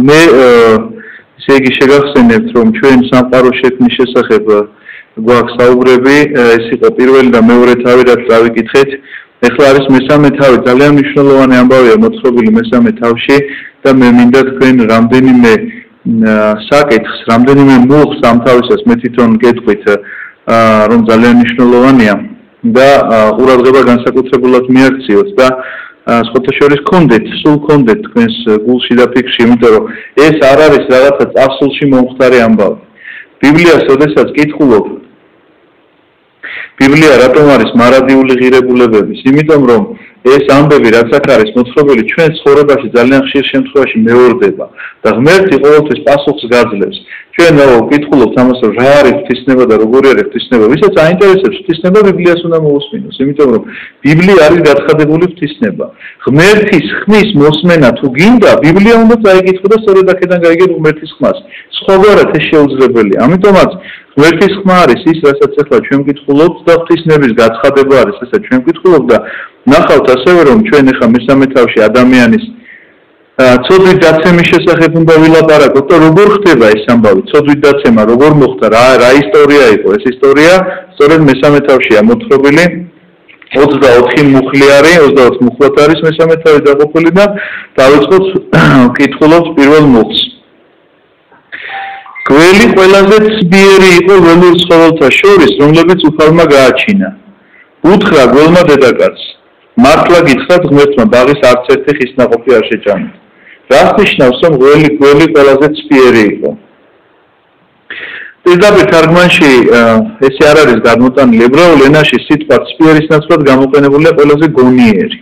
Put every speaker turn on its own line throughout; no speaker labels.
მე ესე იგი შეგახსენებთ, რომ ჩვენ სამყაროს შექმნის შესახებ გვაქვს საუბრები, ეს იყო პირველი და მეორე თავი, რაც დავიკითხეთ. ეხლა არის მესამე თავი, ძალიან მნიშვნელოვანი ამბავია მოთხრობილი მესამე თავში და მე მინდა თქვენ რამდენიმე საკითხს, რამდენიმე მუხს ამ თავისას მე თვითონ გეტყვით, რომ ძალიან მნიშვნელოვანია და ყურადღება განსაკუთრებულად მიაქციოთ და სხვათა შორის სულ გქონდეთ თქვენს გულში და ფიქრში, იმიტომ რომ ეს არ არის რაღაცა წარსულში მომხდარი ამბავი. ბიბლიას როდესაც კითხულობ, ბიბლია რატომ არის მარადიული ღირებულებების? იმიტომ რომ ეს ამბები, რაც აქ არის მოთხრობილი, ჩვენ ცხოვრებაში ძალიან ხშირ შემთხვევაში მეორდება და ღმერთი ყოველთვის პასუხს გაძლევს. ჩვენ ვკითხულობთ ამას, რომ რა არის ღვთისმება და როგორი არის ღვთისმება. ვისაც აინტერესებს ღვთისმება, ბიბლიას უნდა მოусმინოს, იმიტომ რომ ბიბლია არის გაცხადებული ღვთისმება. ღმერთის ხმის მოსმენა თუ გინდა, ბიბლია უნდა წაიკითხო და სწორედ აქედან გაიგებ ღმერთის ხმას. სხვაგვარად ეს შეუძლებელია. ამიტომაც ღმერთის ხმა არის ის, რასაც ახლა ჩვენ ვკითხულობთ და ღვთისმების გაცხადება არის, რასაც ჩვენ ვკითხულობთ და ნახავთ ასევე, რომ ჩვენ ახლა მესამე თავში ადამიანის ცოდვით დაცემის შესახებ უნდა ვილაპარაკოთ და როგორ ხდება ეს ამბავი, ცოდვით დაცემა როგორ მოხდა, რა ისტორია იყო, ეს ისტორია სწორედ მესამე თავშია მოთხრობილი. 24 მუხლი არის, 24 მუხლად არის მესამე თავი დაყოფილი და დავიწყოთ ვკითხულობთ პირველ მუხლს. გველი ყველაზე ცბიერი იყო ველურ ცხოველთა შორის, რომლებიც უფალმა გააჩინა. უთხრა გველმა დედაკაცს, მართლა გითხრათ ღმერთმა ბაღის არც ერთი ხისნაყოფი არ შეჭამეთ. რას ნიშნავს, რომ გველი ყველაზე ცბიერი იყო? პირდაპირ თარგმანში ესე არ არის გადმოტანილი, ებრაულ ენაში სიტყვა ცბიერის ნაცვლად გამოყენებულია ყველაზე გონიერი.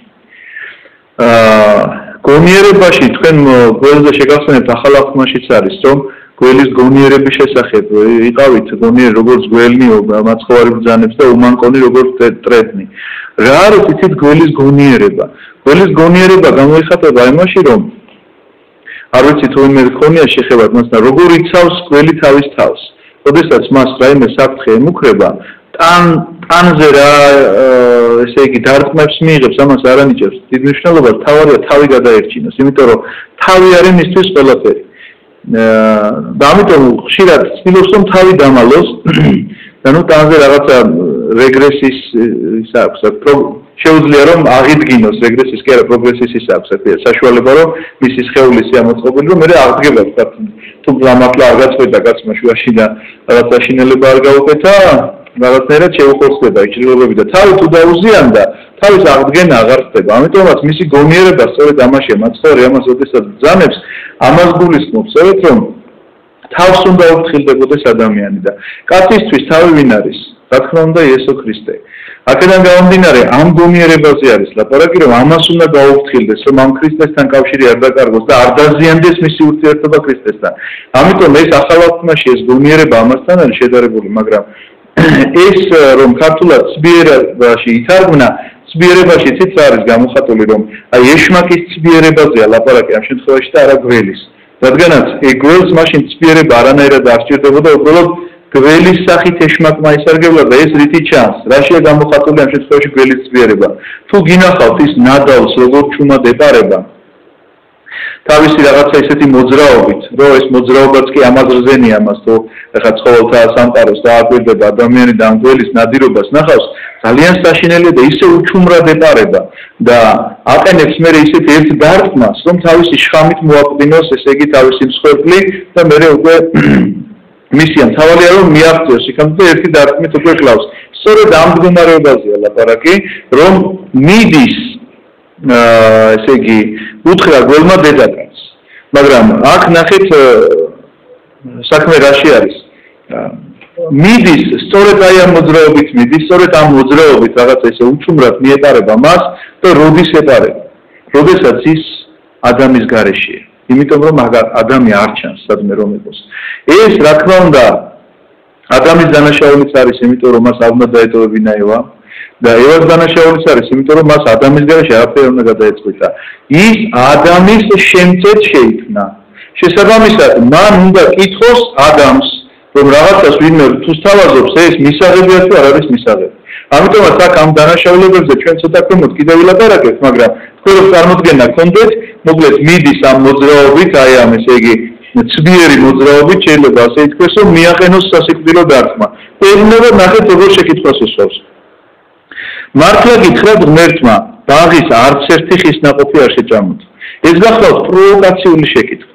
გონიერებაში თქვენ გველზე შეგახსენებთ ახალ აღთქმაშიც არის, რომ გველის გონიერების შესახებ იყავით გონიერი როგორც გველნი მაცხოვარი ბრძანებს და უმანკონი როგორც ტრედნი. რა არის იცით გველის გონიერება? გველის გონიერება გამოიხატება იმაში, რომ არ ვიცი თუ მე გქონია შეხება მასთან, როგორ იცავს გველი თავის თავს. როდესაც მას რაიმე საფრთხე ემუქრება, ტანზე რა ესე იგი დარტყმებს მიიღებს, ამას არ ანიჭებს. დიდ მნიშვნელობას თავარია თავი გადაერჩინოს, იმიტომ რომ თავი არის მისთვის ყველაფერი. და ამიტომ ხშირად ცდილობს რომ თავი დამალოს და ნუ ტანზე რაღაცა რეგრესის ის აქვს, შეუძლია რომ აღიდგინოს რეგრესის კი არა პროგრესის ის აქვს, საშუალება რომ მისი სხეული სიამოწყობილი რომ მე აღდგება თუ გამართლა არ გაწყვეტა კაცმა შუაში და რაღაცა შინელება არ გაუკეთა, რაღაცნაირად შეუხორცდება იჭრილობები და თავი თუ დაუზიანდა, თავის აღდგენა აღარ ხდება. ამიტომაც მისი გონიერება სწორედ ამაშია, მაცხოვარი ამას როდესაც ბრძანებს, ამას გულისხმობს, სწორედ რომ თავს უნდა უფრთხილდებოდეს ადამიანი და კაცისთვის თავი ვინ არის? რა თქმა უნდა იესო ქრისტე. აქედან გამომდინარე ამ გონიერებაზე არის ლაპარაკი, რომ ამას უნდა გაუფრთხილდეს, რომ ამ ქრისტესთან კავშირი არ დაკარგოს და არ დაზიანდეს მისი ურთიერთობა ქრისტესთან. ამიტომ ეს ახალ აღთქმაში ეს გონიერება ამასთან არის შედარებული, მაგრამ ეს რომ ქართულად ცბიერებაში ითარგმნა, ცბიერებაში ციც არის გამოხატული, რომ აი ეშმაკის ცბიერებაზეა ლაპარაკი ამ შემთხვევაში და არა გველის. რადგანაც გველს მაშინ ცბიერება არანაირად არ სჭირდებოდა, უბრალოდ გველის სახით ეშმაკმა ისარგებლა და ეს რითი ჩანს? რაშია გამოხატული ამ შემთხვევაში გველის ცბიერება? თუ გინახავთ ის ნადავლს როგორ ჩუმად ეპარება თავისი რაღაცა ისეთი მოძრაობით, რომ ეს მოძრაობაც კი ამაზრზე ამას თუ ეხლა ცხოველთა სამყაროს დააკვირდება ადამიანი და ამ გველის ნადირობას ნახავს, ძალიან საშინელია და ისე უჩუმრად ეპარება და აყენებს მე ისეთ ერთ დარტყმას, რომ თავისი შხამით მოაკვდინოს, ესე იგი თავისი მსხვერპლი და მე უკვე მისია თავალია რომ მიაღწევს იქამდე ერთი დარტყმით უკვე კლავს. სწორედ ამ მდგომარეობაზეა ლაპარაკი, რომ მიდის ესე იგი უთხრა გველმა დედაკაცს. მაგრამ აქ ნახეთ საქმე რაში არის. მიდის სწორედ აი ამ მოძრაობით მიდის, სწორედ ამ მოძრაობით რაღაცა ესე უჩუმრად მიეპარება მას და როდის ეპარება? როდესაც ის ადამიანის გარეშეა. იმიტომ რომ ადამი არ ჩანს სადმე რომ იყოს. ეს რა თქმა უნდა ადამიანის დანაშაულიც არის, იმიტომ რომ მას არ უნდა დაეტოვებინა ევა და ევას დანაშაულიც არის, იმიტომ რომ მას ადამიანის გარეშე არაფერი უნდა გადაეწყვიტა. ის ადამიანის შემწედ შეიქმნა. შესაბამისად, მან უნდა კითხოს ადამიანს, რომ რაღაცას ვინმე თუ სთავაზობს, ეს მისაღებია თუ არ არის მისაღები. ამიტომაც აქ ამ დანაშაულებებზე ჩვენ ცოტა ქვემოთ კიდევ ვილაპარაკებთ, მაგრამ თქვენ რომ წარმოდგენა გქონდეთ, მოკლედ მიდის ამ მოძრაობით, აი ამ ესე იგი ცბიერი მოძრაობით შეიძლება ასე ითქვას, რომ მიაყენოს სასიკვდილო დარტყმა. ეუბნება ნახეთ როგორ შეკითხვას უსვავს. მართლა გითხრათ ღმერთმა, ბაღის არც ერთი ხის ნაყოფი არ შეჭამოთ. ეს გახლავთ პროვოკაციული შეკითხვა.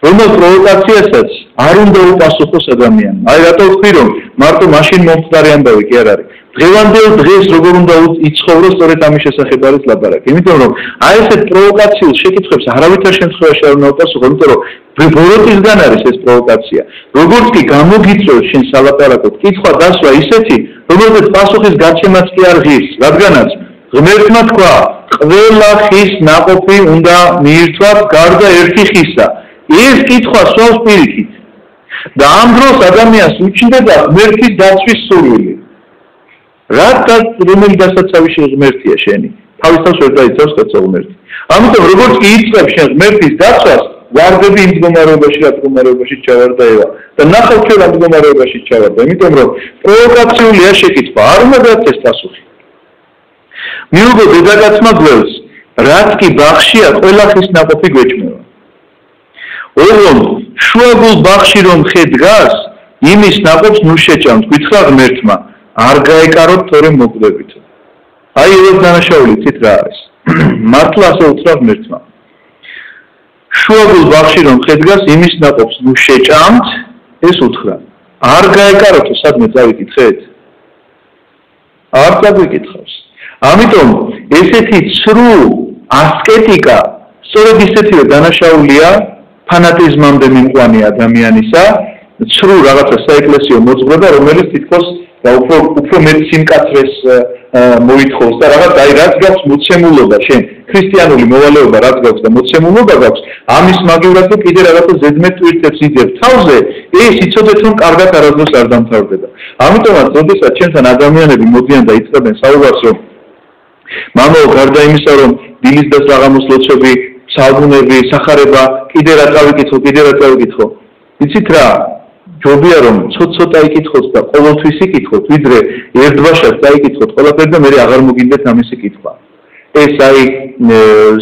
რომელ პროვოკაციასაც არ უნდა უპასუხოს ადამიანმა. აი რატო ვთქვი რომ მარტო მაშინ მომხდარი ამბავი კი არ არის. დღევანდელ დღეს როგორ უნდა იცხოვროს სწორედ ამის შესახებ არის ლაპარაკი. იმიტომ რომ აი ესეთ პროვოკაციულ შეკითხვებს არავითარ შემთხვევაში არ უნდა უპასუხო, იმიტომ რომ ბოროტისგან არის ეს პროვოკაცია. როგორც კი გამოგიწევს შენ სალაპარაკოდ კითხვა დასვა ისეთი, რომელზეც პასუხის გარჩემაც კი არ ღირს, რადგანაც ღმერთმა თქვა, ყველა ხის ნაყოფი უნდა მიირთვათ გარდა ერთი ხისა. ეს კითხვა სვავს პირიქით. და ამ დროს ადამიანს უჩნდება ღმერთის დაცვის სურვილი. რომელი დასაცავი ღმერთია შენი? თავის თავს ვერ დაიცავს კაცო ღმერთი. ამიტომ როგორც კი იწყებ შენ ღმერთის დაცვას, ვარდები იმ მდგომარეობაში, რა მდგომარეობაში ჩავარდა ევა. და ნახავ ჩვენ რა მდგომარეობაში ჩავარდა, იმიტომ რომ პროვოკაციულია შეკითხვა, არ უნდა დაცეს პასუხი. მიუღო დედაკაცმა გველს, რაც კი ბაღშია, ყველა ხის ნაყოფი გვეჭმევა. ოღონდ შუაგულ ბაღში რომ ხე დგას, იმის ნაყოფს ნუ შეჭამთ, გითხრა ღმერთმა, არ გაეკაროთ თორემ მოკვდებით. აი ეს დანაშაული თით რა არის. მართლა ასე უთხრა ღმერთმა. შუაგულ ბაღში რომ ხე დგას, იმის ნაყოფს ნუ შეჭამთ, ეს უთხრა. არ გაეკაროთ, სადმე წავიკითხეთ? არ წავიკითხავს. ამიტომ ესეთი ცრუ ასკეტიკა, სწორედ ისეთი დანაშაულია ფანატიზმამდე მიმყვანი ადამიანისა, ცრუ რაღაცა საეკლესიო მოძღვრება, რომელიც თითქოს უფრო მეტ სიმკაცრეს მოითხოვს და რაღაც აი რაც გაქვს მოცემულობა შენ ქრისტიანული მოვალეობა რაც გაქვს და მოცემულობა გაქვს ამის მაგივრად თუ კიდე რაღაცა ზედმეტ ტვირთებს იძებ თავზე ეს იცოდეთ რომ კარგად არასდროს არ დამთავრდება. ამიტომაც როდესაც ჩვენთან ადამიანები მოდიან და იწყებენ საუბარს რომ მამაო გარდა იმისა რომ დილის და საღამოს ლოცვები საუბნები სახარება კიდე რა წავიკითხო იცით რა ჯობია რომ ცოტა იკითხოთ და ყოველთვის იკითხოთ ვიდრე ერთბაშად წაიკითხოთ ყველაფერს და მე აღარ მოგინდეთ ამისი კითხვა. ეს აი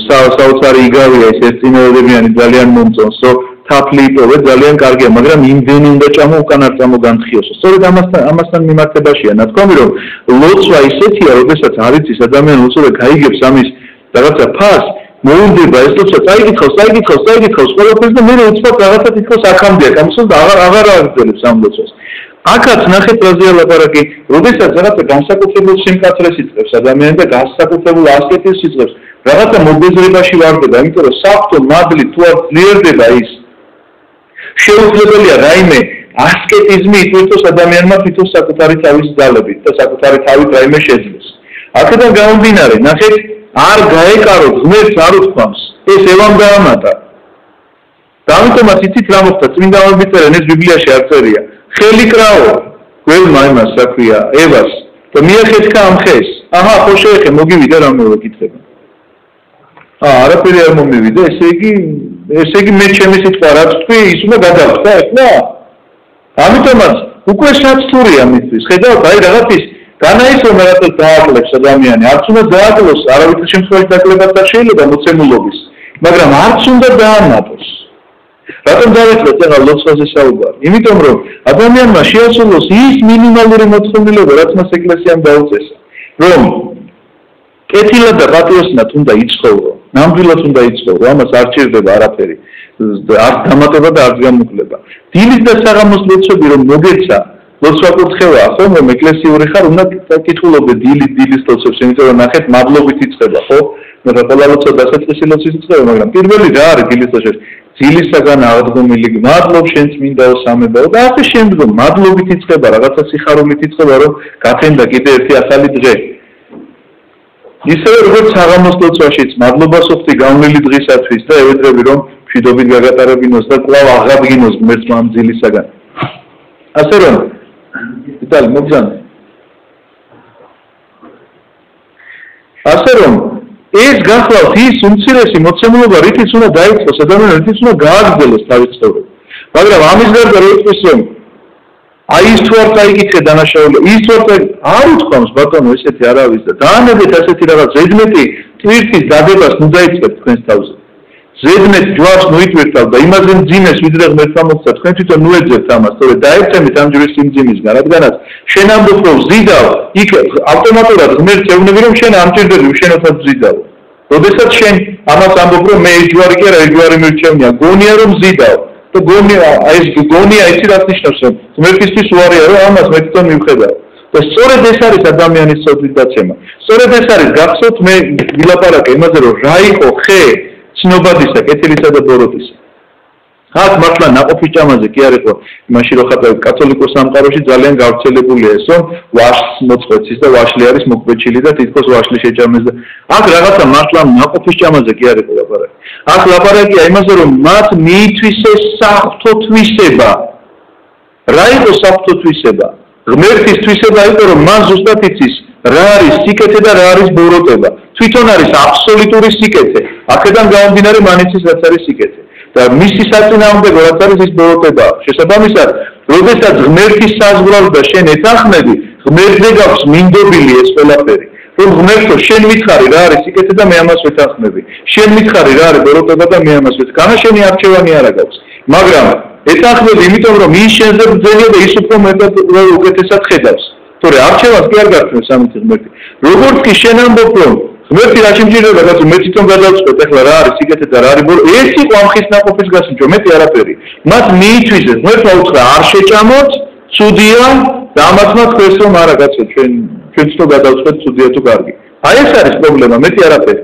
საოცარი იგავია ეს ერთწინააღმდეგიანი ძალიან მომწონს რომ თაფლი იპოვე ძალიან კარგია მაგრამ იმდენი უნდა ჭამო უკან არ წამოგანთხიოსო. სწორედ ამასთან მიმართებაშია ნათქვამი რომ ლოცვა ისეთია როდესაც არ იცის ადამიანი უცებ გაიგებს ამის რაღაცა ფას მოუნდება ეს ლოცვა წაიკითხავს ყველაფერს და მე უცბად რაღაცა თითქოს აქამდეა გამოსულ და აღარ აღძელებს ამ ლოცვას. აქაც ნახეთ რაზეა ლაპარაკი, როდესაც რაღაცა განსაკუთრებულ სიმკაცრეს იწყებს ადამიანი და განსაკუთრებულ ასკეტიზმს იწყებს, რაღაცა მობეზრებაში ვარდება, იმიტომ რომ საფრთხო მადლი თუ არ ძლიერდება ის შეუძლებელია რაიმე ასკეტიზმი იტვირთოს ადამიანმა თვითონ საკუთარი თავის ძალებით და საკუთარი თავით რაიმე შეძლოს. აქედან გამომდინარე, ნახეთ არ გაეკაროთ ღმერთს არ უთქვამს ეს ევამ დაამატა და ამიტომაც იცით რა მოხდა წმინდა მობიწერენ ეს ბიბლიაში არ წერია ხელი კრაო გველმა იმას რა ქვია ევას და მიახეთქა ამ ხეს აჰა ხო შეეხე მოგივიდა რამე ვეკითხება არაფერი არ მომივიდა ესე იგი მე ჩემი სიტყვა რაც თქვი ის უნდა გადავხდა ეხლა ამიტომაც უკვე საცთურია მისთვის ხედავთ აი რაღაცის განაისო მე რატო დააკლებს ადამიანი არც უნდა დააკლოს არავითარ შემთხვევაში დაკლებაც არ შეიძლება მოცემულობის მაგრამ არც უნდა დაამატოს რატომ დავიწყეთ ახლა ლოცვაზე საუბარი იმიტომ რომ ადამიანმა შეასრულოს ის მინიმალური მოთხოვნილება რაც მას ეკლესიამ დაუწესა რომ კეთილად და პატიოსნად უნდა იცხოვრო ნამდვილად უნდა იცხოვრო ამას არ ჭირდება არაფერი არც დამატება და არც გამოკლება დილის და საღამოს ლოცვები რომ მოგეცა ლოცვა კურთხევაა ხო რომ ეკლესიური ხარ უნდა კითხულობდე დილის ლოცვებს იმიტომ რომ ნახეთ მადლობით იწყება ხო მე რა ყველა ლოცვა დასაწყისი ლოცვის იწყება მაგრამ პირველი რა არის დილის ლოცვაში ძილისაგან აღდგომილი მადლობ შენ წმინდაო სამებაო და ასე შემდგომ მადლობით იწყება რაღაცა სიხარულით იწყება რომ გათენდა კიდე ერთი ახალი დღე ისევე როგორც საღამოს ლოცვაშიც მადლობას ვუხდი გავნილი დღისათვის და ევედრები რომ მშვიდობით გაგატარებინოს და კვლავ აღადგინოს ღმერთმა ამ ძილისაგან ასე რომ ვიტალი მოგზავნე ასე რომ ეს გახლავთ ის უმცირესი მოცემულობა რითიც უნდა დაიწყოს ადამიანს რითიც უნდა გააგრძელოს თავის ცხოვრება მაგრამ ამის გარდა რო იტყვის რომ აი ის თუ არ წაიკითხე დანაშაული, ის თუ არ უთქვამს ბატონო ესეთი არავის და დაანებეთ ასეთი რაღაც ზედმეტი ტვირთის დადებას ნუ დაიწყებთ თქვენს თავზე. ზედმეტ ჯვარს მოიტვირთავ და იმაზე მძიმეს ვიდრე ღმერთმა მოხდა თქვენ თვითონ ნუ ეძებთ ამას, თორე დაეცემით ამ ჯვრის სიმძიმისგან, რადგანაც შენ ამბობ რომ ზიდავ, იქ ავტომატურად ღმერთს ეუბნები რომ შენ ამჭირდები უშენოთაც ზიდავ. როდესაც შენ ამას ამბობ რომ მე ეს ჯვარი კი არა, ეს ჯვარი მირჩევნია, გონია რომ ზიდავ. და გონია, ეს გონია იცი რაც ნიშნავს, რომ ღმერთისთვის უარია რომ ამას მე თვითონ მივხედავ. და სწორედ ეს არის ადამიანის სოდლის დაცემა. სწორედ ეს არის გახსოვთ მე ვილაპარაკე იმაზე რომ რა იყო ხე ცნობადისა, კეთილისა და ბოროტისა. აქ მართლა ნაყოფის ჭამაზე კი არ იყო, იმაში რომ ხატავ კათოლიკურ სამყაროში ძალიან გავრცელებულია ეს, რომ ვაშლს მოწყვეტის და ვაშლი არის მოკბეჭილი და თითქოს ვაშლი შეჭამეს და აქ რაღაცა მართლა ნაყოფის ჭამაზე კი არ იყო ლაპარაკი. აქ ლაპარაკია იმაზე, რომ მათ მიითვისეს საფრთხო თვისება. რა იყო საფრთხო თვისება? ღმერთის თვისება იყო, რომ მან ზუსტად იცის რა არის სიკეთე და რა არის ბოროტება. თვითონ არის აბსოლუტური სიკეთე. აქედან გამომდინარე მან იცის რაც არის სიკეთე. და მისი საწინააღმდეგო რაც არის ის ბოროტება. შესაბამისად, როდესაც ღმერთის საზღვრავს და შენ ეთანხმები, ღმერთზე გაქვს მინდობილი ეს ყველაფერი. რომ ღმერთო, შენ მითხარი რა არის სიკეთე და მე ამას ვეთანხმები. შენ მითხარი რა არის ბოროტება და მე ამას ვეთანხმები. განა შენი არჩევანი არა გაქვს. მაგრამ ეთანხმები, იმიტომ რომ ის შენზე ბრძენია და ის უფრო მეტად უკეთესად ხედავს. თორე არჩევანს კი არ გართმევს ამით ღმერთი. როგორც კი შენ ამბობ რომ ღმერთი რა შემჭირდება, კაცო მე თვითონ გადავწყვეტ ახლა რა არის სიკეთე და რა არის ბოროტება. ეს იყო ამ ხის ნაყოფის გასინჯო, მეტი არაფერი. მათ მიითვისეს, ღმერთმა უთხრა არ შეჭამოთ, ცუდია და ამათმა თქვეს რომ არა კაცო ჩვენც თუ გადავწყვეტ ცუდია თუ კარგი. აი ეს არის პრობლემა, მეტი არაფერი.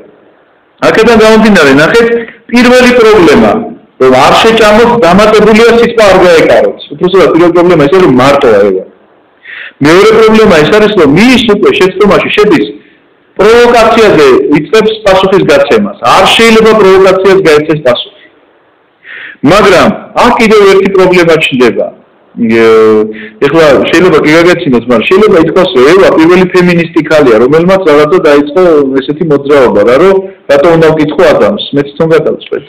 აქედან გამომდინარე, ნახეთ, პირველი პრობლემა, რომ არ შეჭამოთ, დამატებულია სიტყვა არ გაეკაროთ. უბრალოდ პირველი პრობლემა ის არის რომ მარტოა ეგა. მეორე პრობლემა ის არის რომ მის უკვე შეცდომაში შედის პროვოკაციაზე იწყებს პასუხის გაცემას. არ შეიძლება პროვოკაციას გაეცეს პასუხი. მაგრამ აქ კიდევ ერთი პრობლემა ჩნდება. ეხლა შეიძლება კი გაგეცინოთ, მაგრამ შეიძლება ითქვას, რომ ევა პირველი ფემინისტი ქალია, რომელმაც რაღაცა დაიწყო ესეთი მოძრაობა, რომ რატომ უნდა ვკითხო ადამიანს, მე თვითონ გადავწყვეტ.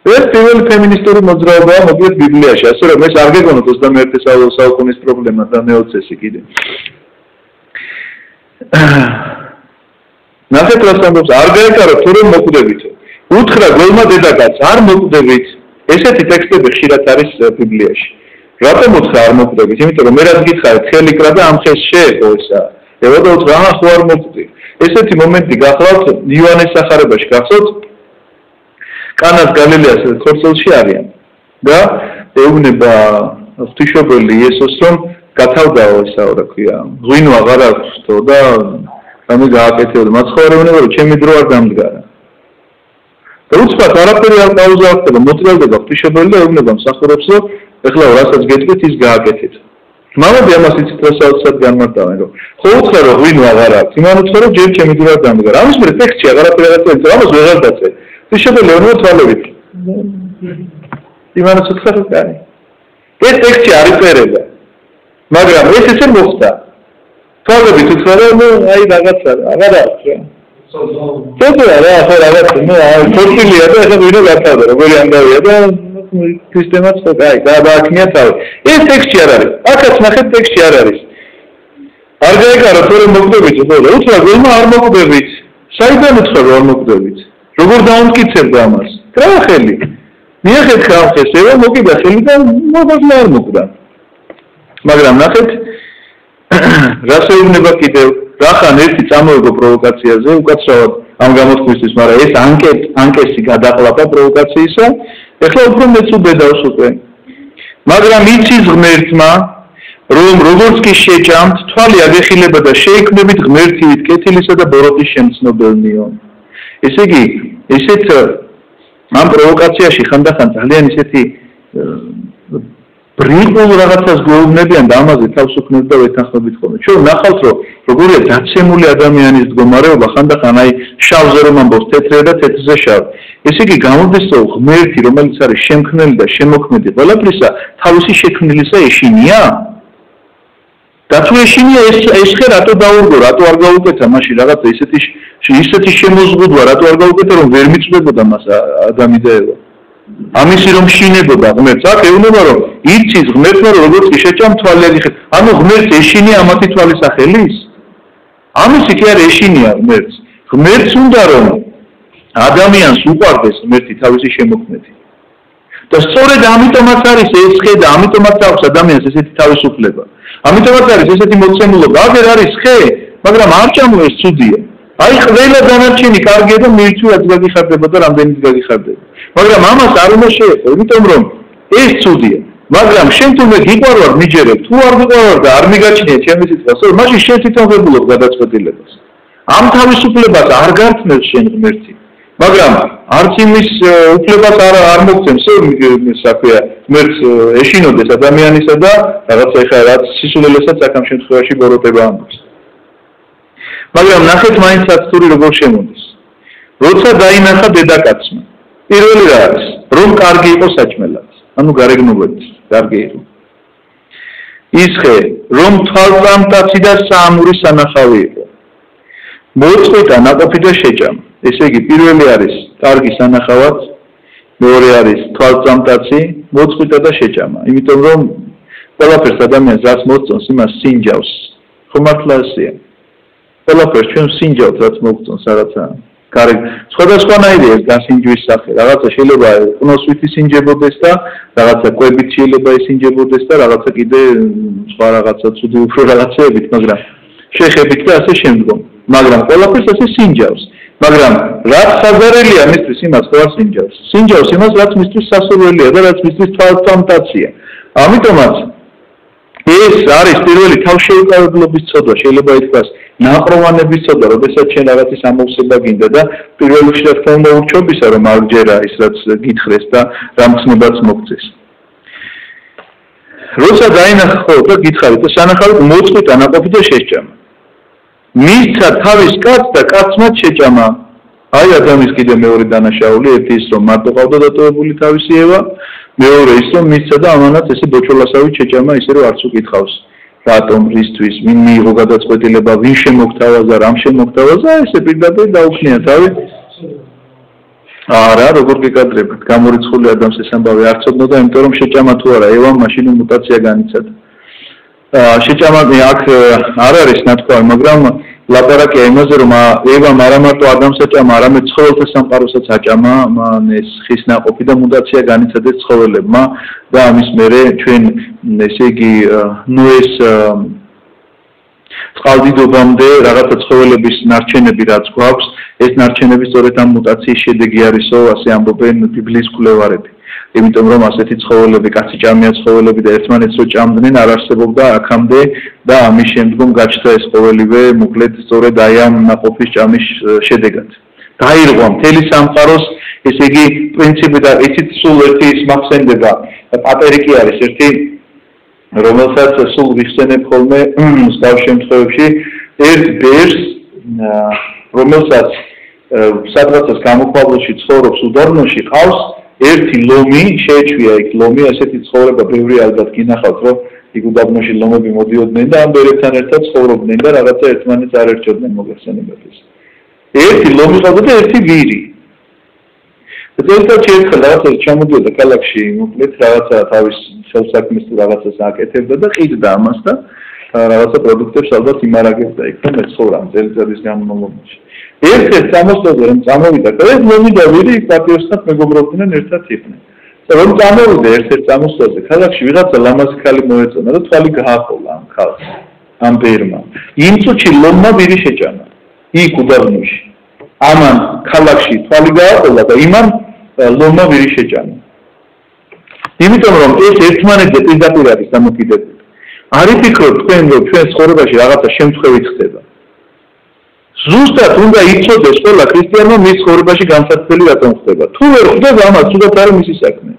ეს პირველი ფემინისტური მოძრაობაა მოკლედ ბიბლიაში, ასე რომ ეს არ გეგონოთ 21 საუკუნის პრობლემა და მე-20-ი კიდე. ნახეთ რას ამბობს, არ გაეკარო თუ რომ მოკვდებით. უთხრა გველმა დედაკაცს, არ მოკვდებით. ესეთი ტექსტები ხშირად არის ბიბლიაში. რატომ უთხრა არ მოკვდებით? იმიტომ რომ მე რაც გითხარით, ხელი კრა და ამ ხეს შეეყო ესა. ევა და უთხრა, ხო არ მოკვდი. ესეთი მომენტი გახლავთ იოანეს სახარებაში, გახსოვთ? კანას გალილეას ხორცელში არიან და ეუბნება ღვთისმშობელი იესოს რომ გათავდაო ესა რა ქვია ღვინო აღარ აქვსო და რამე გააკეთეო და მაცხოვარებუნება რომ ჩემი დრო არ დამდგარა და უცბად არაფერი არ გაუზავხდება მოწრალდება ღვთისმშობელი და ეუბნება მსახურებს რომ ეხლა რასაც გეტყვით ის გააკეთეთ მამები ამას იცით რა საოცრად განმარტავენ რომ ხო უთხრა რომ ღვინო აღარ აქვს იმან უთხრა რომ ჯერ ჩემი დრო არ დამდგარა ამის მერე ტექსტში აღარაფერი არ წერია ამას ვეღარ დაწერ ღვთისმშობელი ორ თვალებით იმანაც უთხრა რომ კარი ეს ტექსტი არ იწერება მაგრამ ეს ესე მოხდა თვალებით უთხრა რომ აი რაღაცა აღარ აქვს რა ცოტა რა ხო რაღაცა ნუ ფორტილია და ეხლა ვინო გათავდა როგორი ამდავია და სისტემაც ხო აი დააქმნია თავი ეს ტექსტი არ არის აქაც ნახეთ ტექსტი არ არის არ გაეკარო თუ რომ მოკვდებით ხო უთხრა გულმა არ მოკვდებით საიდან უთხრა რომ არ მოკვდებით როგორ დაუმტკიცებდა ამას? რა ხელი? მიახეთ ხალხს, ევა მოკიდა ხელი და მოგაზნა არ მოკვდა. მაგრამ ნახეთ, რას ეუბნება კიდევ, რახან ერთი წამოიღო პროვოკაციაზე, უკაცრავად ამ გამოთქმისთვის, მაგრამ ეს ანკესი გადაყლაპა პროვოკაციისა, ეხლა უფრო მეც უბედავს უკვე. მაგრამ იცის ღმერთმა, რომ როგორც კი შეჭამთ, თვალი აგეხილება და შეიქმნებით ღმერთივით კეთილისა და ბოროტის შემცნობელნიო. ესე იგი, ესეთ ამ პროვოკაციაში ხანდახან ძალიან ისეთი ბრინყულ რაღაცას გვეუბნებიან და ამაზე თავს უქმნებით და ვეთანხმებით ხოლმე. ჩვენ ნახავთ, რომ როგორია დაცემული ადამიანის მდგომარეობა ხანდახან აი შავზე რომ ამბობს თეთრია და თეთრზე შავი. ესე იგი, გამოდის რომ ღმერთი, რომელიც არის შემქმნელი და შემოქმედი ყველაფრისა, თავისი შექმნილისა ეშინია? და თუ ეშინია ეს ხე რატო დაურგო, რატო არ გაუკეთა მაშინ რაღაცა ისეთი შემოზღუდვა, რატო არ გაუკეთა რომ ვერ მიწვდებოდა მას ადამი და ევა. ამისი რომ შინებოდა ღმერთს, აქ ეუბნება რომ იცის ღმერთმა როგორც შეჭამ თვალი აგიხეთ. ანუ ღმერთს ეშინია ამათი თვალის სახელის? ამისი კი არ ეშინია ღმერთს. ღმერთს უნდა რომ ადამიანს უყვარდეს ღმერთი თავისი შემოქმედი. და სწორედ ამიტომაც არის ეს ხე და ამიტომაც აქვს ადამიანს ესეთი თავისუფლება. ამიტომაც არის ესეთი მოცემულობა. აგერ არის ხე, მაგრამ არ ჩამოეს ცუდია. აი ყველა დანარჩენი კარგია და მირჩივრად გაგიხარდება და რამდენიც გაგიხარდება. მაგრამ ამას არ უნდა შეეყო, იმიტომ რომ ეს ცუდია. მაგრამ შენ თუ მე გიყვარვარ მიჯერებ, თუ არ გიყვარვარ და არ მიგაჩნია ჩემი სიტყვა, მაშინ შენ თვითონ ვებულობ გადაწყვეტილებას. ამ თავისუფლებას არ გართმევს შენ ღმერთი. მაგრამ არც იმის უფლებას არ მოგცემს, საქვია, ღმერთს ეშინოდეს ადამიანისა და რაღაცა ეხლა რაც სისულელესაც აქ ამ შემთხვევაში ბოროტება ამბობს. მაგრამ ნახეთ მაინც საცტური როგორ შემოდის. როცა დაინახა დედაკაცმა, პირველი რა არის, რომ კარგი იყო საჭმელად, ანუ გარეგნობებით კარგი იყო. ის ხე, რომ თვალწამტაცი და საამური სანახავი იყო. მოწყვიტა ნაყოფი და შეჭამა. ესე იგი, პირველი არის კარგი სანახავად, მეორე არის თვალწამტაცი, მოწყვიტა და შეჭამა. იმიტომ რომ ყველაფერს ადამიანს რაც მოსწონს, იმას სინჯავს. ხომ მართლა ასეა? ყველაფერს ჩვენ სინჯავთ, რაც მოგწონს რაღაცა. სხვადასხვანაირია ეს გასინჯვის სახე. რაღაცა შეიძლება ყნოსვითი სინჯებოდეს და რაღაცა კვებით შეიძლება ისინჯებოდეს და რაღაცა კიდე სხვა რაღაცა ცუდი უფრო რაღაცეებით, მაგრამ შეხებით და ასე შემდგომ. მაგრამ ყველაფერს ასე სინჯავს. მაგრამ რაც საზარელია მისთვის იმას ხო არ სინჯავს. სინჯავს იმას, რაც მისთვის სასურველია და რაც მისთვის თვალწამტაცია. ამიტომაც ეს არის პირველი თავშეუყარებლობის ცოდვა, შეიძლება ითქვას ნაყროვანების ცოდვა, როდესაც შენ რაღაცის ამოვსება გინდა და პირველ რიგში რა თქმა უნდა ურჩობისა, რომ არ ჯერა ის რაც გითხრეს და რამხნებაც მოგწეს. როცა დაინახა ხო და გითხარით და სანახავად მოწყვიტა ნაყოფი და შეჭამა. მისცა თავის კაცს და კაცმაც შეჭამა. აი ადამიანის კიდე მეორე დანაშაული, ერთი ის რომ მარტო ყავდა დატოვებული თავისი ევა, მეორე ის რომ მისცა და ამანაც ესე ბოჭოლასავით შეჭამა, ისე რომ არც უკითხავს. რატომ რისთვის ვინ მიიღო გადაწყვეტილება ვინ შემოგთავაზა რამ შემოგთავაზა ესე პირდაპირ დაუხნია თავი არა როგორ გეკადრებათ გამორიცხული ადამიანს ეს ამბავი არ ცოდნოდა იმიტომ რომ შეჭამა თუ არა ევამ მაშინ მუტაცია განიცადა შეჭამა აქ არ არის ნათქვამი მაგრამ ლაპარაკია იმაზე რომ ევამ არა მარტო ადამიანს აჭამა არამედ ცხოველთა სამყაროსაც აჭამა ეს ხის ნაყოფი და მუტაცია განიცადეს ცხოველებმა და ამის მერე ჩვენ ესე იგი ნოეს წყალდიდობამდე რაღაცა ცხოველების ნარჩენები რაც გვაქვს ეს ნარჩენები სწორედ ამ მუტაციის შედეგი არისო ასე ამბობენ ბიბლიის კვლევარები იმიტომ რომ ასეთი ცხოველები კაცი ჭამია ცხოველები და ერთმანეთს რო ჭამდნენ არ არსებობდა აქამდე და ამის შემდგომ გაჩნდა ეს ყოველივე მოკლედ სწორედ აი ამ ნაყოფის ჭამის შედეგად დაირღვა მთელი სამყაროს ესე იგი პრინციპი და იცით სულ ერთი ის მახსენდება პატერიკი არის ერთი რომელსაც სულ ვიხსენებ ხოლმე მსგავს შემთხვევებში ერთ ბერს რომელსაც სადღაცას გამოქვაბულში ცხოვრობს უდაბნოში ყავს ერთი ლომი შეეჩვია იქ ლომი ასეთი ცხოვრება ბევრი ალბათ გინახავთ რომ იქ უდაბნოში ლომები მოდიოდნენ და ამ ბერებთან ერთად ცხოვრობდნენ და რაღაცა ერთმანეთს არ ერჩოდნენ მოგეხსენებათ ეს ერთი ლომი ყავდა და ერთი ვირი ზოგადად ერთხელ რაღაცა ჩამოდიოდა ქალაქში მოკლედ რაღაცა თავის ხელსაქმეს თუ რაღაცას აკეთებდა და ყიდდა ამას და რაღაცა პროდუქტებს ალბათ იმარაგებდა იქ და მეცხოვრა წელიწადის განმავლობაში ერთ-ერთ წამოსვლაზე რომ წამოვიდა და ეს ლომი და ვირი იქ პატიოსთან მეგობრობდნენ ერთად იყვნენ და რომ წამოვიდა ერთ-ერთ წამოსვლაზე ქალაქში ვიღაცა ლამაზი ქალი მოეწონა და თვალი გააყოლა ამ ქალს ამ ბერმა იმ წუთში ლომმა ვირი შეჭამა იქ უდაბნოში ამან ქალაქში თვალი გააყოლა და იმან ლომმა ვირი შეჭამა იმიტომ რომ ეს ერთმანეთზე პირდაპირ არის დამოკიდებული არ იფიქროთ თქვენ რომ ჩვენ ცხოვრებაში რაღაცა შემთხვევით ხდება ზუსტად უნდა იცოდეს ყველა ქრისტიანმა მის ცხოვრებაში განსაცდელი რატომ ხდება თუ ვერ ხდება ამას თუნდაც არის მისი საქმე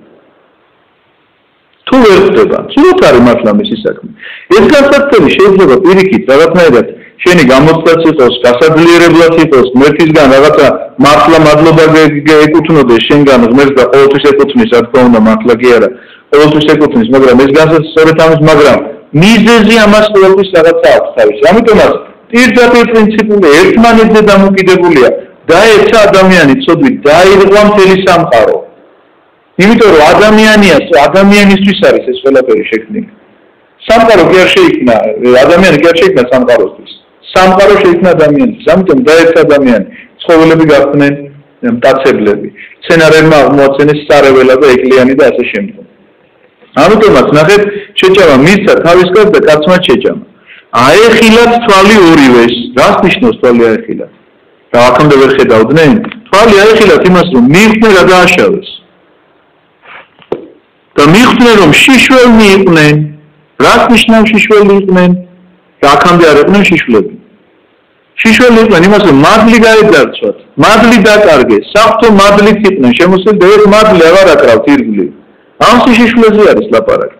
თუ ვერ ხდება თუნდაც არის მართლა მისი საქმე ეს განსაცდელი შეიძლება პირიქით რაღაცნაირად შენი გამოცდაც იყოს, გასაძლიერებლად იყოს, ღმერთისგან რაღაცა მართლა მადლობა გეკუთვნოდეს შენგან ღმერთს და ყოველთვის ეკუთვნის, რა თქმა უნდა, მართლა კი არა, ყოველთვის ეკუთვნის, მაგრამ ეს განსაცდელად ამის, მაგრამ მიზეზი ამას ყოველთვის რაღაცა აქვს თავისი. ამიტომაც პირდაპირ პრინციპული ერთმანეთზე დამოკიდებულია. დაეცა ადამიანი ცოდვით, დაირღვა მთელი სამყარო. იმიტომ რომ ადამიანისთვის არის ეს ყველაფერი შექმნილი. სამყარო კი არ შეიქმნა, ადამიანი კი არ შეიქმნა სამყაროსთვის. სამყარო შეიქმნა ადამიანისთვის. ამიტომ დაერქვა ადამიანი, ცხოველები გახდნენ მტაცებლები. მცენარეებმა აღმოაჩენეს სარეველა და ეკლიანი და ასე შემდეგ. ამიტომაც ნახეთ, შეჭამა მისცა თავისკენ და კაცმა შეჭამა. აეხილათ თვალი ორივეს. რას ნიშნავს თვალი აეხილათ? რა აქამდე ვერ ხედავდნენ? თვალი აეხილათ იმას, რომ მიხვდნენ რა დააშავეს. და მიხვდნენ რომ შიშველნი იყვნენ. რას ნიშნავს შიშველი იყვნენ? რა აქამდე არ იყვნენ შიშვლები. შიშველი იყვნენ იმას, რომ მადლი გაედარცვათ, მადლი დაკარგეს, საფრთხო მადლით იყვნენ შემოსილი და ეს მადლი აღარ აკრავთ ირგვლივ. ამ შიშვლებზე არის ლაპარაკი.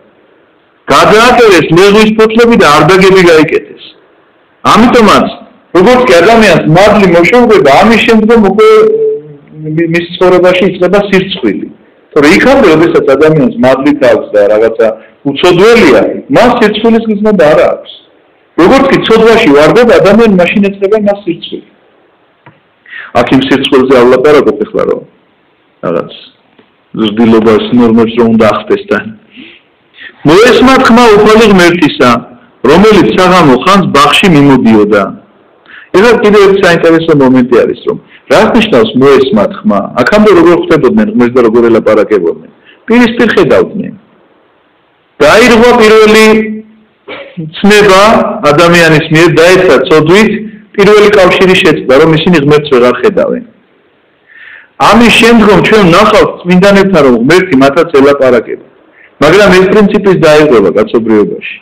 გადააკერეს ლეღვის ფოთლები და არდაგები გაიკეთეს. ამიტომაც როგორც კი ადამიანს მადლი მოშორდება, ამის შემდგომ უკვე მის ცხოვრებაში იწყება სირცხვილი. თორე იქამდე, როდესაც ადამიანს მადლით აქვს და რაღაცა უცოდველია, მას სირცხვილის გზნობა არ აქვს. როგორც კი ცოდვაში ვარდება, ადამიანი მაშინ ეწება მას სირცხვილი. აქ იმ სირცხვილზე არ ვლაპარაკობ ახლა, რომ რაღაც ზრდილობას ნორმებს რომ უნდა ახდეს თან. მოესმა ხმა უფალი ღმერთისა, რომელიც საღამო ხანს ბაღში მიმოდიოდა. ეხლა კიდევ ერთი საინტერესო მომენტი არის, რომ რას ნიშნავს მოესმა ხმა? აქამდე როგორ ხვდებოდნენ ღმერთს და როგორ ელაპარაკებოდნენ? პირისპირ ხედავდნენ. დაირღვა პირველი ცნება ადამიანის მიერ დაეცა ცოდვით პირველი კავშირის შეწყდა, რომ ისინი ღმერთს ვეღარ ხედავენ. ამის შემდგომ ჩვენ ვნახავთ წმინდანებთან, რომ ღმერთი მათაც ელაპარაკება. მაგრამ ეს პრინციპის დაიღება კაცობრიობაში.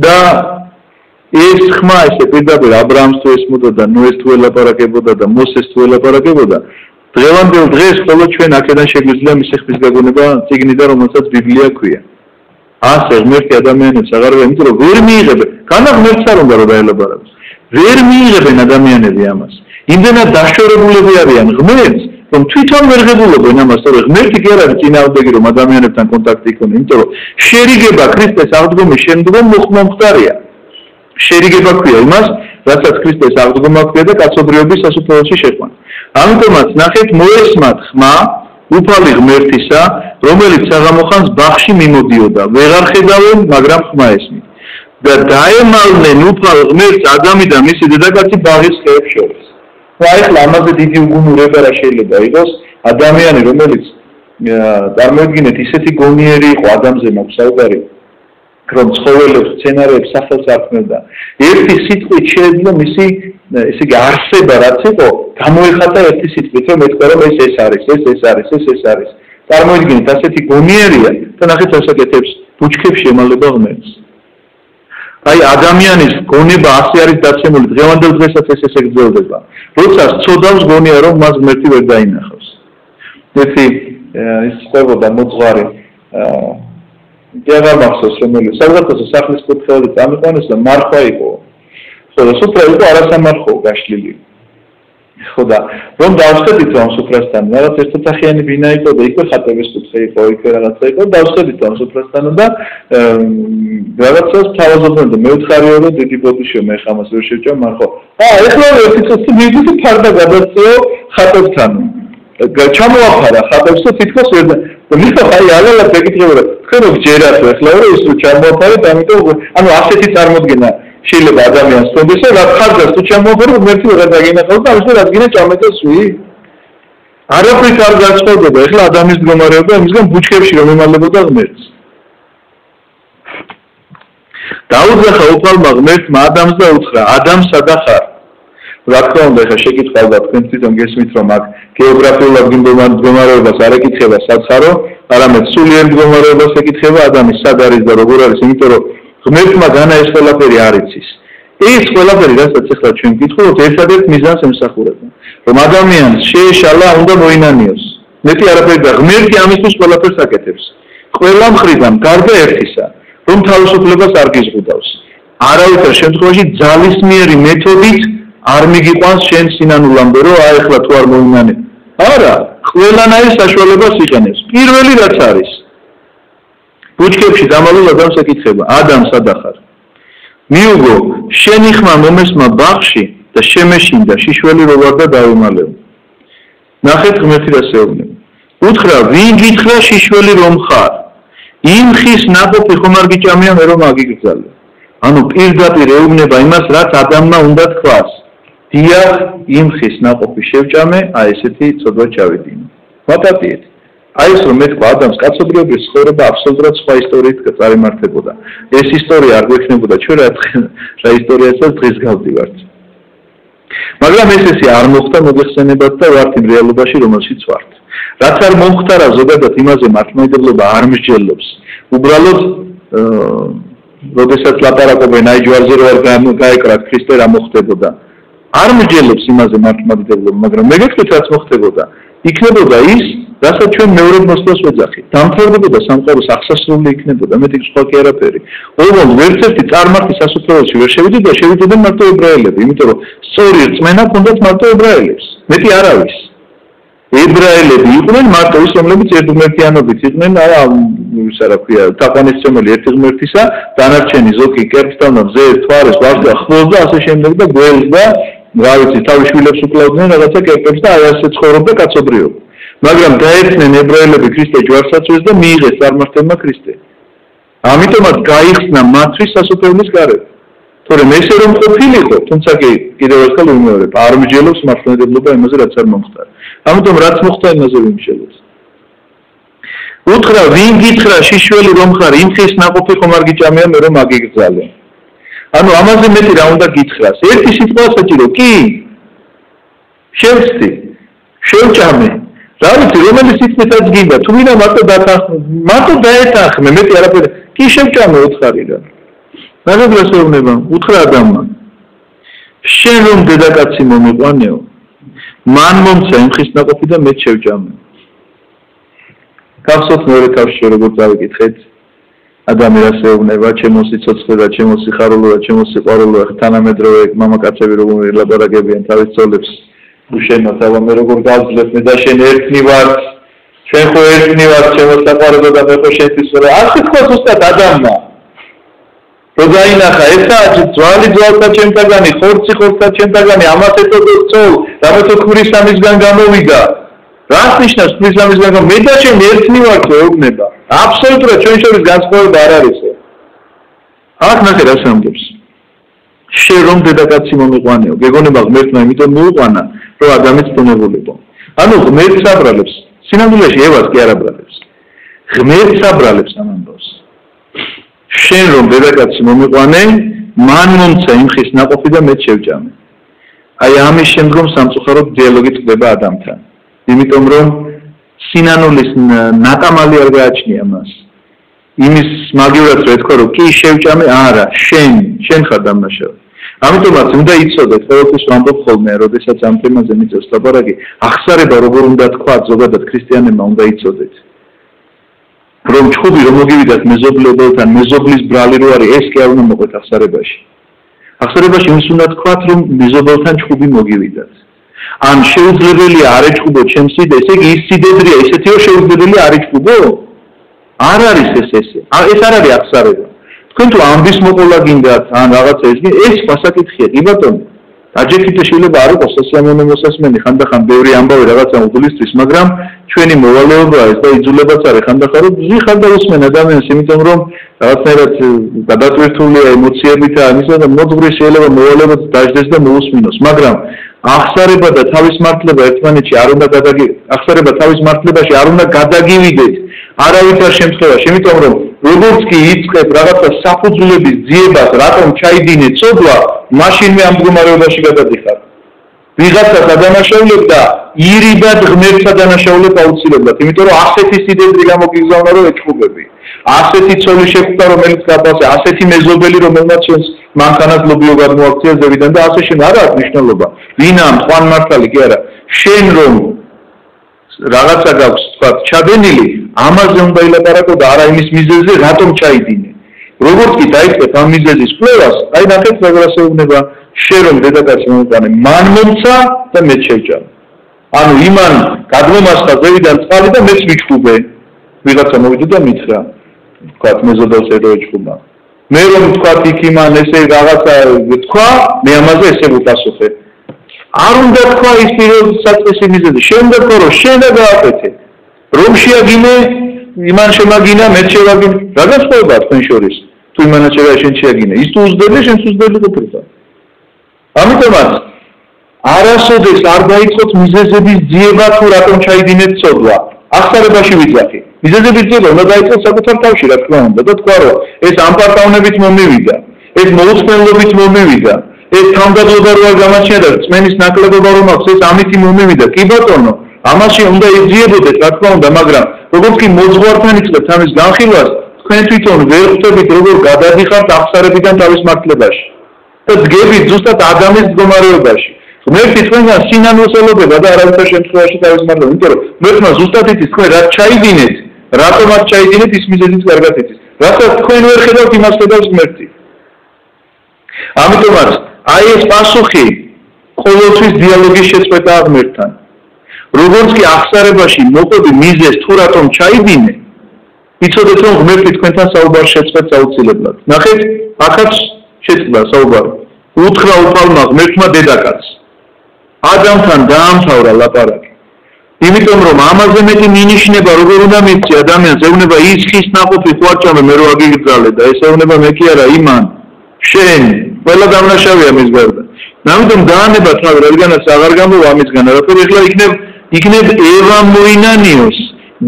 და ეს ხმა ესე პირდაპირ აბრაამს თუ ესმოდოდა, ნოეს თუ ელაპარაკებოდა და მოსეს თუ ელაპარაკებოდა, დღევანდელ დღეს მხოლოდ ჩვენ აქედან შეგვიძლია მისი ხმის გაგონება წიგნიდან, რომელსაც ბიბლია ქვია. ასე ღმერთი ადამიანებს აღარ იმიტომ რომ ვერ მიიღებენ, განა ღმერთს არ უნდა რომ დაელაპარაკოს. ვერ მიიღებენ ადამიანები ამას. იმდენად დაშორებულები არიან ღმერთს, რომ თვითონ ვერ ღებულობენ ამას, რომ ღმერთი კი არ არის წინააღმდეგი, რომ ადამიანებთან კონტაქტი იქონია, იმიტომ რომ შერიგება ქრისტეს აღდგომის შემდგომ მომხდარია. შერიგება ქვია იმას, რასაც ქრისტეს აღდგომა ქვია და კაცობრიობის სასუფეველში შეყვანა. ამიტომაც ნახეთ მოესმათ ხმა უფალი ღმერთისა, რომელიც საღამო ხანს ბაღში მიმოდიოდა. ვეღარ ხედავენ, მაგრამ ხმა ესმით. და დაემალნენ უფალ ღმერთს ადამი და მისი დედაკაცი ბაღის ხეებს შორის. ახლა ამაზე დიდი უგუნურება რა შეიძლება იყოს, ადამიანი რომელიც წარმოიდგინეთ ისეთი გონიერი იყო ადამიანზე მაქვს საუბარი, რომ ცხოველებს, მცენარეებს სახელს არქმევდა. ერთი სიტყვით შეიძლება მისი ესე იგი არსება რაც იყო, გამოეხატა ერთი სიტყვით, რომ ეთქვა რომ ეს არის, ეს არის. წარმოიდგინეთ ასეთი გონიერია და ნახეთ ასაკეთებს ბუჩქებში ემალება ღმერთს. აი ადამიანის გონება ასე არის დაცემული, დღევანდელ დღესაც ეს გრძელდება. როცა ცოდავს გონია რომ მას ღმერთი ვერ დაინახავს. ერთი ის ხვდებოდა მოძღვარი აღარ მახსოვს რომელიც საზღვარგარეთ სახლის კუთხეები წამიყვანეს და მარხვა იყო. ხო და სუფრა იყო არასამარხო გაშლილი. ხო და რომ დავსხედით ამ სუფრასთან, რაღაც ერთოთახიანი ბინა იყო და იქ ხატების კუთხე იყო, იქ რაღაცა იყო, დავსხედით ამ სუფრასთან და რაღაცას თავაზობდნენ და მე ვთხარიო რომ დიდი ბოდიშო მე ხამას ვერ შევჭამ მარხო. ეხლა ერთი წუთი მივიდი ფარდა გადაწეო ხატებთან. ჩამოაფარა ხატებს და თითქოს ვერ და მიხო აი ალალა გეკითხება თქვენ გჯერათ ეხლა რომ ის თუ ჩამოაფარეთ, ამიტომ ანუ ასეთი წარმოდგენა შეიძლება ადამიანს თქონდეს რა ხარჯას თუ ჩამოაფარო მერტი ვერ დაგინახავს და ამის რაც გინდა ჩამეწესვი. არაფრით არ გაწყობდება ეხლა ადამიანის მდგომარეობა იმისგან ბუჩქებში რომ ემალებოდა ღმერთს. დაუძახა უფალმა ღმერთმა ადამიანს და უთხრა ადამს სადა ხარ? რა თქმა უნდა ეხლა შეკითხვა ალბათ თქვენ თვითონ გესმით რომ აქ გეოგრაფიულად მდგომარეობას არ ეკითხება საცხარო, არამედ სულიერ მდგომარეობას ეკითხება ადამიანის სად არის და როგორ არის, იმიტომ რომ ღმერთმა განა ეს ყველაფერი არ იცის. ეს ყველაფერი რასაც ეხლა ჩვენ ვკითხულობთ, ერთადერთ მიზანს ემსახურება, რომ ადამიანს შეეშალა უნდა მოინანიოს. მეტი არაფერი და ღმერთი ამისთვის ყველაფერს აკეთებს. ყველა მხრიდან გარდა ერთისა, რომ თავისუფლებას არ გიზღუდავს. არავითარ შემთხვევაში ძალისმიერი მეთოდით არ მიგიყვანს შენ სინანულამდე, რომ ახლა თუ არ მოინანე. არა, ყველანაირ საშუალებას იყენებს. პირველი რაც არის. ბუჩქებში დამალულ ადამიანს ეკითხება, ადამ სადა ხარ? მიუგო, შენი ხმა მომესმა ბაღში და შემეშინდა შიშველი რო ვარ და დავიმალებ. ნახეთ ღმერთი რას ეუბნება. უთხრა ვინ გითხრა შიშველი რომ ხარ იმ ხის ნაყოფი ხომ არ გიჭამია მე რომ აგიგრძალე ანუ პირდაპირ ეუბნება იმას რაც ადამიანმა უნდა თქვას დიახ იმ ხის ნაყოფი შევჭამე აი ესეთი ცოდვა ჩავედინე ვაპატიეთ აი ეს რომ მეთქვა ადამიანს კაცობრიობის ცხოვრება აბსოლუტურად სხვა ისტორიით წარიმართებოდა ეს ისტორია არ გვექნებოდა ჩვენ რა ისტორიასაც დღეს გავდივართ მაგრამ ეს არ მოხდა მოგეხსენებათ და ვართ იმ რეალობაში რომელშიც ვართ რაც არ მომხდარა ზოგადად იმაზე მართლმადიდებლობა არ მსჯელობს უბრალოდ როდესაც ლაპარაკობენ აი ჯვარზე რო არ გაეკრათ ქრისტე რა მოხდებოდა არ მსჯელობს იმაზე მართლმადიდებლობა მაგრამ მე გეტყვით რაც მოხდებოდა იქნებოდა ის რასაც ჩვენ მეორედ მოსვლას ვეძახით დამთავრდებოდა სამყაროს აღსასრული იქნებოდა მეტი სხვა კი არაფერი ოღონდ ვერც ერთი წარმართის სასუფეველში ვერ შევიდოდა შევიდნენ მარტო ებრაელები იმიტომ რომ სწორი რწმენა ჰქონდათ მარტო ებრაელებს მეტი არავის ებრაელები იყვნენ მარტო ის რომლებიც ერთგმერთიანობით იყვნენ ისა რა ქვია თაყვანისმცემელი ერთი ღმერთისა დანარჩენი ზოგი კერპსთან მზე თვარეს ვარდა ხმოს და ასე შემდეგ და გველს და რა ვიცი თავის შვილებს უკლავდნენ რაღაცა კერპებს და აი ასე ცხოვრობდა კაცობრიობა მაგრამ დაეცნენ ებრაელები ქრისტე ჯვარსაცვეს და მიიღეს წარმართებმა ქრისტე ამიტომაც გაიხსნა მათთვის სასופველის გარეთ თორემ ესე რომ ყოფილიყო თუმცა კიდევ ერთხელ ვიმეორებ არ მსჯელობს მართლმადიდებლობა იმაზე რაც არ მომხდარა ამიტომ რაც მოხდა იმაზე ვიმსჯელებს უთხრა ვინ გითხრა შიშველი რომ ხარ იმ ხის ნაყოფი ხომ არ გიჭამია მე რომ აგიგრძალე ანუ ამაზე მეტი რა უნდა გითხრას ერთი სიტყვა საჭირო კი შევსთი შევჭამე რა ვიცი რომელი სიტყვითაც გინდა თუ მინდა მარტო დაეთანხმე მეტი არაფერი კი შევჭამე უთხარიდან მაგას ეუბნება უთხრა ადამიანმა შენ რომ დედაკაცი მომიყვანეო მან მომცა იმ ხის ნაყოფი და მეც შევჭამე გახსოვთ მეორე თავში როგორ დავიკითხეთ ადამი რას ეუბნება ჩემო სიცოცხლე და ჩემო სიხარულო და ჩემო სიყვარულო თანამედროვე მამაკაცები როგორ ელაპარაკებიან თავის ძოლებს უშენო თავა მე როგორ გავძლებ მე და შენ ერთნი ვარ ჩვენ ხო ერთნი ვარ ჩემო საყვარელო და მე ხო შენთვის ვარ ასე თქვა ზუსტად ადამიანმა რო დაინახა ესა ძვალი ძვალთა ჩემთაგანი ხორცი ხორცთა ჩემთაგანი ამას ეთოდო წოლ რამეთო ქმრის სამისგან გამოვიდა რას ნიშნავს ქმრის სამისგან მე და შენ ერთნი ვართ ეუბნება აბსოლუტურად ჩვენ შორის განსხვავება არ არისო აქ ნახე რას ამბობს შენ რომ დედაკაცი მომიყვანეო გეგონება ღმერთმა იმიტომ მოიყვანა რომ ადამიანს თუნებულიყო ანუ ღმერთს აბრალებს სინამდვილეში ევას კი არ აბრალებს ღმერთს აბრალებს ამ ამბავს შენ რომ დედაკაცი მომიყვანე მან მომცა იმ ხის ნაყოფი და მეც შევჭამე აი ამის შემდგომ სამწუხაროდ დიალოგი წყდება ადამიანთან იმიტომ რომ სინანულის ნაკამალი არ გააჩნია მას იმის მაგივრად რო ეთქვა რომ კი შევჭამე არა შენ ხარ დამნაშავე ამიტომაც უნდა იცოდეთ ყოველთვის ვამბობ ხოლმე როდესაც ამ თემაზე მიწევს ლაპარაკი ახსარება როგორ უნდა თქვა ზოგადად ქრისტიანებმა უნდა იცოდეთ რომ ჩხუბი რომ მოგივიდათ მეზობლებთან მეზობლის ბრალი რო არის ეს კი არ უნდა მოყვეთ ახსარებაში იმის უნდა თქვათ რომ მეზობელთან ჩხუბი მოგივიდათ ან შეუძლებელია არ ეჭუბო ჩემს სიდეს ესე იგი ის სიდედრია ესეთიო შეუძლებელი არ ეჭუბო არ არის ეს არ არის ახსარება თქვენ თუ ამბის მოყოლა გინდათ ან რაღაცა ეს ფასაკითხია კი ბატონო აჯექითე შეიძლება არ იყოს სასიამოვნო მოსასმენი ხანდახან ბევრი ამბავი რაღაცა უძულისთვის მაგრამ ჩვენი მოვალეობაა ეს და იძულებაც არის ხანდახან რომ ზიხარ და უსმენ ადამიანს იმიტომ რომ რაღაცნაირად გადატვირთულია ემოციებით და ამისა და მოძღვრის შეიძლება მოვალეობა დაждდეს და მოусმინოს მაგრამ ახსარება და თავის მართლება ერთმანეთში არ უნდა ახსარება თავის მართლებაში არ უნდა გადაგივიდეთ არავითარ შემთხვევაში იმიტომ რომ როგორც კი იწყებ რაღაცა საფუძვლების ძიებას რატომ ჩაიდინე ცოდვა მაშინვე ამ მდგომარეობაში გადადიხარ ვიღაცას ადანაშაულებ და ირიბად ღმერთს ადანაშაულებ აუცილებლად იმიტომ რომ ასეთი სიდიდრი გამოგიგზავნა რომ ეჭუბები ასეთი ცოლი შეხვდა რომელიც გაბასე ასეთი მეზობელი რომელმაც ჩვენს მანქანას ლობიო გადმოაქცია ზევიდან და ასე შენ არ აქვს მნიშვნელობა ვინა მწვან მართალი კი არა შენ რომ რაღაცა გაქვს თქვა ჩადენილი ამაზე უნდა ილაპარაკო და არა იმის მიზეზზე რატომ ჩაიდინე როგორც კი დაიწყებ ამ მიზეზის კვლევას აი ნახეთ როგორ ეუბნება შენ რომ დედაკაცი მომიყვანე მან მომცა და მეც შევჭამე ანუ იმან გადმომასხა ზევიდან წყალი და მეც მიჩხუბე ვიღაცა მოვიდა და მითხრა თქვა მეზობელს ერო ეჩხუბა მე რომ თქვა იქ იმან ესე რაღაცა თქვა მე ამაზე ესე ვუპასუხე არ უნდა თქვა ის პირველ საწყისი მიზეზი შენ და თქო რომ შენ და გააკეთე რომ შეაგინე იმან შემაგინა მე შევაგინე რა განსხვავებაა თქვენ შორის თუ იმანა შენ შეაგინე ის თუ უძდები შენ უძდები ყოფილიყო ამიტომაც არასოდეს არ დაიწყოთ მიზეზების ძიება თუ რატომ ჩაიდინეთ ცოდვა ახსარებაში ვიძახი მიზეზების ძიება უნდა დაიწყოს საკუთარ თავში რა თქმა უნდა და თქვა რომ ეს ამპარტავნებით მომივიდა ეს მოუწმენლობით მომივიდა ეს თავდადლობა რო არ გამაჩნია და წმენის ნაკლებობა რომ აქვს ეს ამითი მომივიდა კი ბატონო ამაში უნდა იძიებოდეთ რა თქმა უნდა მაგრამ როგორც კი მოძღვართან იწყებთ ამის განხილვას თქვენ თვითონ ვერ ხვდებით როგორ გადადიხართ ახსარებიდან თავის მართლებაში და დგებით ზუსტად ადამიანის მდგომარეობაში ღმერთი თქვენგან სინანულს ელოდება და არავითარ შემთხვევაში თავის მართლობა იმიტომ რომ ღმერთმა ზუსტად იცის თქვენ რაც ჩაიდინეთ რატომაც ჩაიდინეთ ის მიზეზიც კარგად იცის რასაც თქვენ ვერ ხედავთ იმას ხედავს ღმერთი ამიტომაც აი ეს პასუხი ყოველთვის დიალოგის შეწყვეტაა ღმერთთან როგორც კი ახსარებაში მოყვები მიზეზს თუ რატომ ჩაიდინე იცოდეთ რომ ღმერთი თქვენთან საუბარს შეწყვეტს აუცილებლად ნახეთ აქაც შეწყდა საუბარი უთხრა უფალმა ღმერთმა დედაკაცს ადამიანთან დაამთავრა ლაპარაკი იმიტომ რომ ამაზე მეტი მინიშნება როგორ უნდა მიცი ადამიანს ეუბნება ის ხის ნაყოფი ხო არ ჭამე მე რო აგიგრძალე და ეს ეუბნება მე კი არა იმან შენ ყველა დამნაშავეა მის გარდა ამიტომ დაანება თავი რადგანაც აღარ გამოვა ამისგან რატომ ეხლა იქნებ ევა მოინანიოს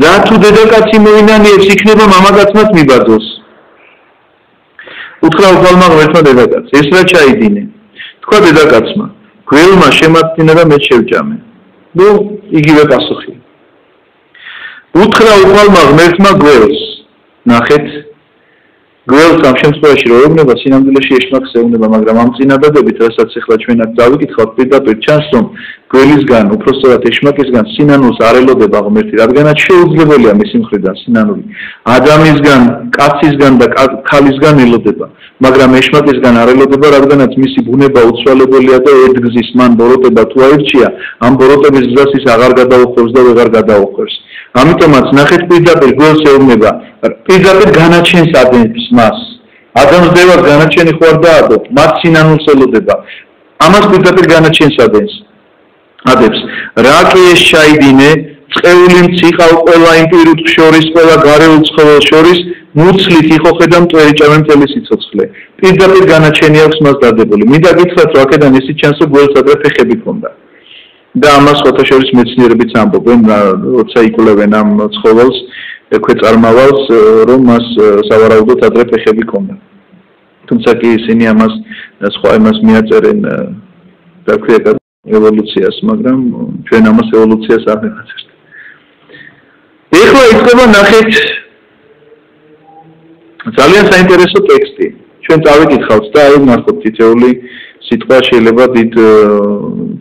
და თუ დედაკაცი მოინანიებს იქნება მამაკაცმაც მიბაძოს უთხრა უფალმა ღმერთმა დედაკაცს ეს რა ჩაიდინე თქვა დედაკაცმა გველმა შემაწინა და მე შევჭამე ნუ იგივე პასუხი უთხრა უფალმა ღმერთმა გველს ნახეთ გველს ამ შემთხვევაში რო ეუბნება სინამდვილეში ეშმაკს ეუბნება მაგრამ ამ წინადადებით რასაც ახლა ჩვენ აქ დავიკითხავთ პირდაპირ ჩანს რომ გველისგან უпростоრად ეშმაკისგან სინანულს არ ელოდება ღმერთი რადგანაც შეუძლებელია მისი მხრიდან სინანული ადამიანისგან კაცისგან და ქალისგან ელოდება მაგრამ ეშმაკისგან არ ელოდება რადგანაც მისი ბუნება უცვალებელია და ერთგზის მან ბოროტება თუ აირჩია ამ ბოროტების გზას ის აღარ გადაუხვევს და ვეღარ გადაუხვევს ამიტომაც ნახეთ პირდაპირ გველს ეუბნება პირდაპირ განაჩენს ადენს მას ადამიანს დევას განაჩენი ხო არ დაადო მათ სინანულს ელოდება ამას პირდაპირ განაჩენს ადებს რა კი ეს ჩაიდინე წეული მციყავ ყველა იმპირუტ შორის ყველა გარეულ ცხოველს შორის მუცლით იხოხე და მტვერი ჭამე მთელი სიცოცხლე პირდაპირ განაჩენი აქვს მას დადებული მინდა გითხრათ რომ აქედან ისიც ჩანს რომ გველს ადრე ფეხები ჰქონდა და ამას ფოტოშორის მეცნიერებიც ამბობენ როცა იკვლევენ ამ ცხოველს ქვეწარმავალს რომ მას სავარაუდოდ ადრე ფეხები ჰქონდა თუმცა კი ისინი ამას სხვა იმას მიაწერენ და ქვია ევოლუციას მაგრამ ჩვენ ამას ევოლუციას არ ვიღაცებთ ეხლა იქნება ნახეთ ძალიან საინტერესო ტექსტი ჩვენ წავიკითხავთ და აი ნახოთ თითეული სიტყვა შეიძლება დიდ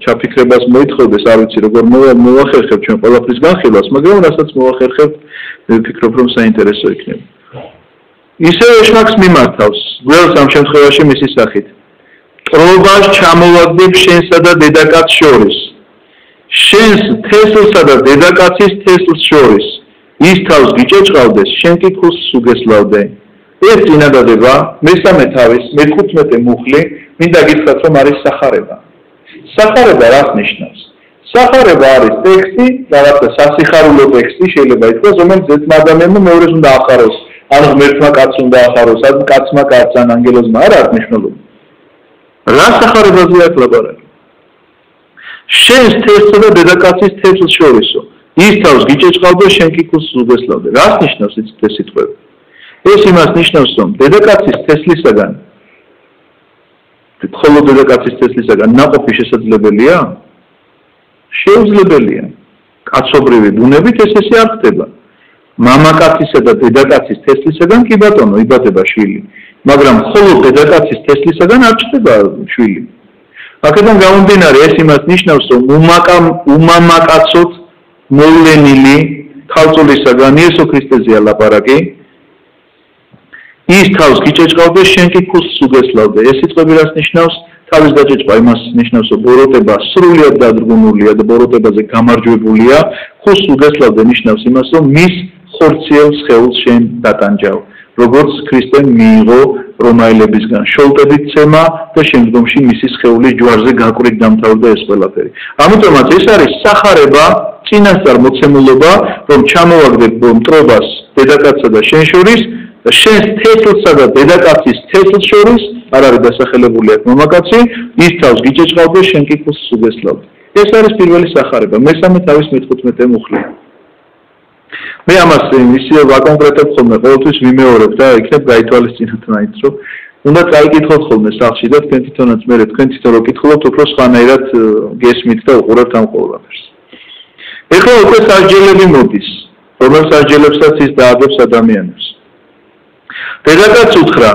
ჩაფიქრებას მოითხოვდეს არ ვიცი როგორ მოვახერხებთ ჩვენ ყველაფრის განხილვას მაგრამ რასაც მოვახერხებთ ვფიქრობ რომ საინტერესო იქნება ისე ეშმაკს მიმართავს გველს ამ შემთხვევაში მისი სახით ტრობას ჩამოვაგდებ შენსა და დედაკაცს შორის შენს თესლსა და დედაკაცის თესლს შორის ის თავს გიჭეჭყავდეს შენ კი ქუსს უგესლავდე ეს წინადადება მესამე თავის მე-15 მუხლი მინდა გითხრათ რომ არის სახარება სახარება რას ნიშნავს სახარება არის ტექსტი რაღაცა სასიხარულო ტექსტი შეიძლება ითქვას რომელიც ერთმა ადამიანმა მეორეს უნდა ახაროს ან ღმერთმა კაცს უნდა ახაროს ან კაცმა კაცს ან ანგელოზმა არა აქვს მნიშვნელობა რა სახარებაზე აქვს ლაპარაკი შენს თესლსა და დედაკაცის თესლს შორისო ის თავს გიჭეჭყავდე შენ კი ქუსს უგესლავდე რას ნიშნავს ეს სიტყვები ეს იმას ნიშნავს რომ დედაკაცის თესლისაგან ხოლო დედაკაცის თესლისაგან ნაყოფი შესაძლებელია შეუძლებელია კაცობრივი ბუნებით ესე არ ხდება მამაკაცისა და დედაკაცის თესლისაგან კი ბატონო იბადება შვილი მაგრამ ხოლო დედაკაცის თესლისაგან არ ჩდება შვილი აქედან გამომდინარე ეს იმას ნიშნავს რომ უმამაკაცოთ მოვლენილი ქალწულისაგან იესო ქრისტეზეა ლაპარაკი ის თავს გიჭეჭყავდე შენ კი ქუსს უგესლავდე ეს სიტყვები რას ნიშნავს თავის დაჭეჭყვა იმას ნიშნავს რომ ბოროტება სრულიად დადგმულია და ბოროტებაზე გამარჯვებულია ქუსს უგესლავდე ნიშნავს იმას რომ მის ხორციელ სხეულს შენ დატანჯავ როგორც ქრისტემ მიიღო რომაელებისგან შოლტებით ცემა და შემდგომში მისი სხეულის ჯვარზე გაკვრით დამთავრდა ეს ყველაფერი ამიტომაც ეს არის სახარება წინასწარ მოცემულობა, რომ ჩამოვაგდებ მტრობას დედაკაცსა და შენ შორის და შენს თესლსა და დედაკაცის თესლს შორის არ არის დასახელებული აქ მამაკაცი, ის თავს გიჭეჭყავდა, შენ კი ქუსს უგესლავდი. ეს არის პირველი სახარება, მესამე თავის 15 მუხლია. მე ამას ისე ვაკონკრეტებ ხოლმე, ყოველთვის ვიმეორებ და იქნებ გაითვალისწინოთ მაინც, რომ უნდა წაიკითხოთ ხოლმე სახლში და თქვენ თვითონაც მე თქვენ თვითონ რო კითხულობთ, უფრო სხვანაირად გესმით და უყურებთ ამ ყველაფერს. ეხლა უკვე სასჯელები მოდის, რომელ სასჯელებსაც ის დააგებს ადამიანებს. დედაკაც უთხრა,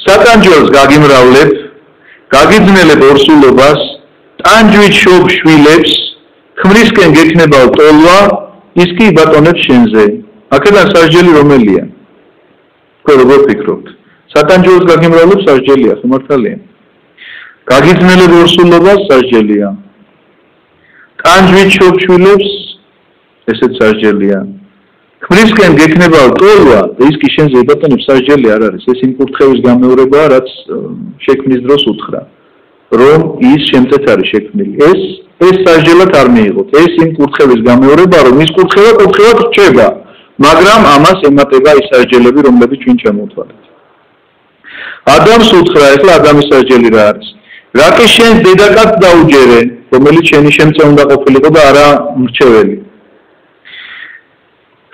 სატანჯველს გაგიმრავლებ, გაგიძნელებ ორსულობას, ტანჯვით შობ შვილებს, ქმრისკენ გექნება ტოლვა, ის კი იბატონებს შენზე. აქედან სასჯელი რომელია? თქვენ როგორ ფიქრობთ? სატანჯველს გაგიმრავლებ სასჯელია, ხო მართალია? გაგიძნელებ ორსულობას სასჯელია. ტანჯვით შობ შვილებს, ესეც სასჯელია. ქმრისკენ გექნება ტოლვა, ის კი შენზე იბატონებს სასჯელი არ არის. ეს იმ კურთხევის გამეორებაა, რაც შექმნის დროს უთხრა, რომ ის შემწეთ არის შექმნილი. ეს სასჯელად არ მიიღოთ. ეს იმ კურთხევის გამეორებაა, რომ ის კურთხევად რჩება, მაგრამ ამას ემატება ის სასჯელები, რომლებიც ჩვენ ჩამოვთვალეთ. ადამს უთხრა, ეხლა ადამის სასჯელი რა არის? რა კი შენს დედაკაც დაუჯერე, რომელიც შენი შემწე უნდა ყოფილიყო და არა მრჩეველი.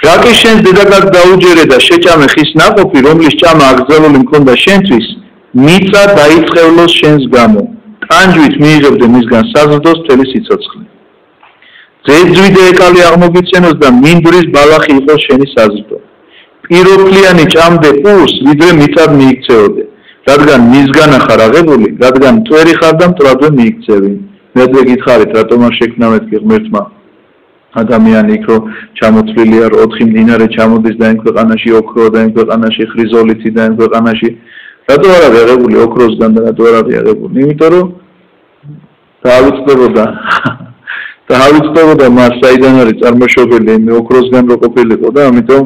რა კი შენს დედაკაც დაუჯერე და შეჭამე ხის ნაყოფი, რომლის ჭამა აგრძელული მქონდა შენთვის, მიწა დაიწყევლოს შენს გამო. ტანჯვით მიიღებდე მისგან საზრდოს მთელი სიცოცხლე. ძეძვიდე ეკალი აღმოგიცენოს და მინდვრის ბალახი იყოს შენი საზრდო. პიროფლიანი ჭამდე პურს, ვიდრე მიწად მიიქცეოდე, რადგან მისგანა ხარ აღებული, რადგან მტვერი ხარ და მტვრადვე მიიქცევი. მეძე გითხარით, რატომ არ შექმნა მეთქი ღმერთმა ადამიანი იქ რომ ჩამოთვლილია, 4 მდინარე ჩამოდის და იმ ქვეყანაში ოქრო და იმ ქვეყანაში ხრიზოლითი და იმ ქვეყანაში რატო არ არის აღებული ოქროსგან და რატო არ არის აღებული? იმიტომ რომ დავიწყდებოდა მას საიდან არის წარმოშობილი იმ ოქროსგან რო ყოფილიყო და ამიტომ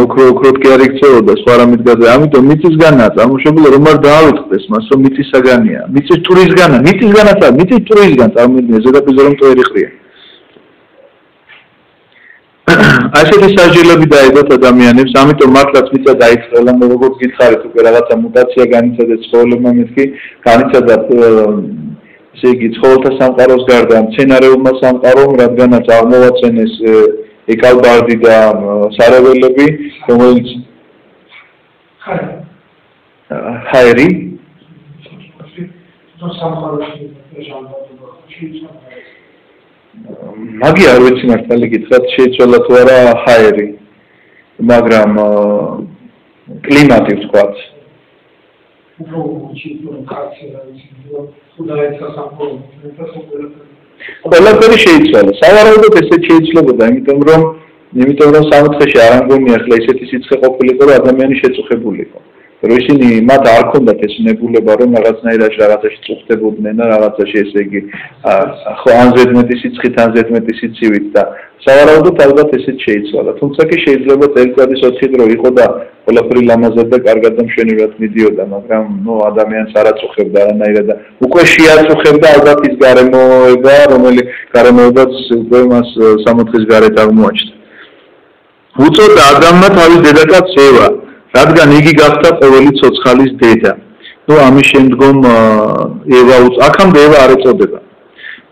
ოქროდ კი არ იქცეოდა სხვა რამით გაზე. ამიტომ მიწისგანაა წარმოშობილი, რომ არ დაავიწყდეს მას, რომ მიწისაგანია. მიწის ტურისგანაც არ, მიწის ტურისგან წარმოიდგინე ზედაპირზე რომ ტვერი ყრია. ასეთი სასჯელები დაედოთ ადამიანებს, ამიტომ მართლაც მიწა დაიწყელა, როგორც გითხარით, უკვე რაღაცა მუტაცია განიცადა ცხოველებმა, მეთქი განიცადა ესე იგი ცხოველთა სამყაროს გარდა მცენარეულმა სამყარომ, რადგანაც აღმოვაცენეს ეკალბარდი და სარეველები, რომელიც ჰაერი მაგი არ ვიცი მართალი გითხრათ, შეიცვალა თუ არა ჰაერი, მაგრამ კლიმატი ვთქვათ. ყველაფერი შეიცვალა. სავარაუდოდ ესეც შეიძლებოდა, იმიტომ რომ სამოთხეში არ ამგონია ახლა ესეთი სიცხე ყოფილიყო, რომ ადამიანი შეწუხებულიყო. რომ ისინი მათ არ ქონდათ ეს ნებულება, რომ რაღაცაში წუხდებოდნენ და რაღაცაში ესე იგი ხო ან ზედმეტი სიცხით, ან ზედმეტი სიცივით და სავარაუდოდ ალბათ ესეც შეიცვალა. თუმცა კი შეიძლება წელიწადის 4 დრო იყო და ყველაფერი ლამაზად და კარგად და მშვენივრად მიდიოდა, მაგრამ ადამიანს არ აწუხებდა არანაირად და უკვე შეაწუხებდა ალბათ ის გარემოება, გარემოებაც უკვე მას სამოთხის გარეთ აღმოაჩნდა. უწოდა ადამმა თავის დედაკაცს ევა, რადგან იგი გახდა ყოველი ცოცხალის დედა. ამის შემდგომ აქამდე ევა არ ეწოდება.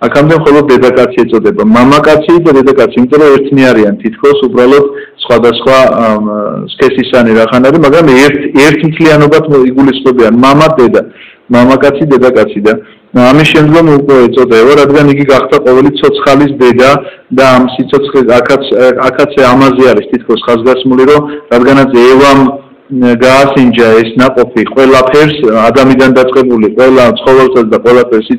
აქამდე მხოლოდ დედაკაცი ეწოდება. მამაკაცი და დედაკაცი, იმიტომ რომ ერთნი არიან, თითქოს უბრალოდ სხვადასხვა სქესისანი რახან არის, მაგრამ ერთმთლიანობად იგულისხმებიან მამა, დედა, მამაკაცი, დედაკაცი და ამის შემდგომ უკვე ეწოდება, რადგან იგი გახდა ყოველი ცოცხალის დედა და ამ სიცოცხლე აქაც ამაზე არის თითქოს ხაზგასმული, რომ რადგანაც ევამ გაასინჯა ეს ნაყოფი ყველაფერს ადამიდან დაწყებული ყველა ცხოველსაც და ყველაფერს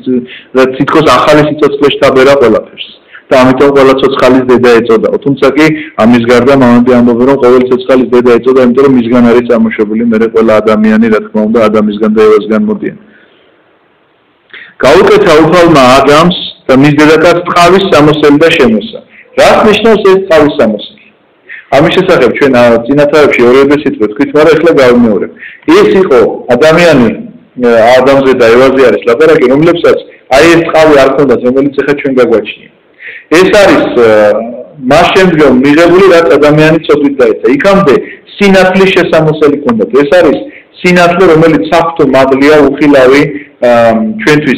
თითქოს ახალი სიცოცხლე შთაბერა ყველაფერს და ამიტომ ყველა ცოცხალის დედა ეწოდა. თუმცა კი ამის გარდა მამები ამბობენ, რომ ყოველი ცოცხალის დედა ეწოდა, იმიტომ რომ მისგან არის წარმოშობილი მერე ყველა ადამიანი, რა თქმა უნდა, ადამიანისგან და ევასგან მოდიან. გაუკეთა უფალმა ადამს და მის დედაკაცს ტყავის სამოსელი და შემოსა. რას ნიშნავს ეს ტყავის სამოსელი? ამის შესახებ ჩვენ წინათარებში ორიოდე სიტყვი თქვით, მაგრამ ახლა გავიმეორებ. ეს იყო ადამიანი ადამზე და ევაზე არის ლაპარაკი, რომლებსაც აი ეს ტყავი არ ქონდათ, რომელიც ახლა ჩვენ გაგვაჩნია. ეს არის მას შემდგომ მიღებული რაც ადამიანი ცოდვით დაეცა. იქამდე სინათლის შესამოსელი ჰქონდათ. ეს არის სინათლე, რომელიც საფრთხო მადლია, უხილავი,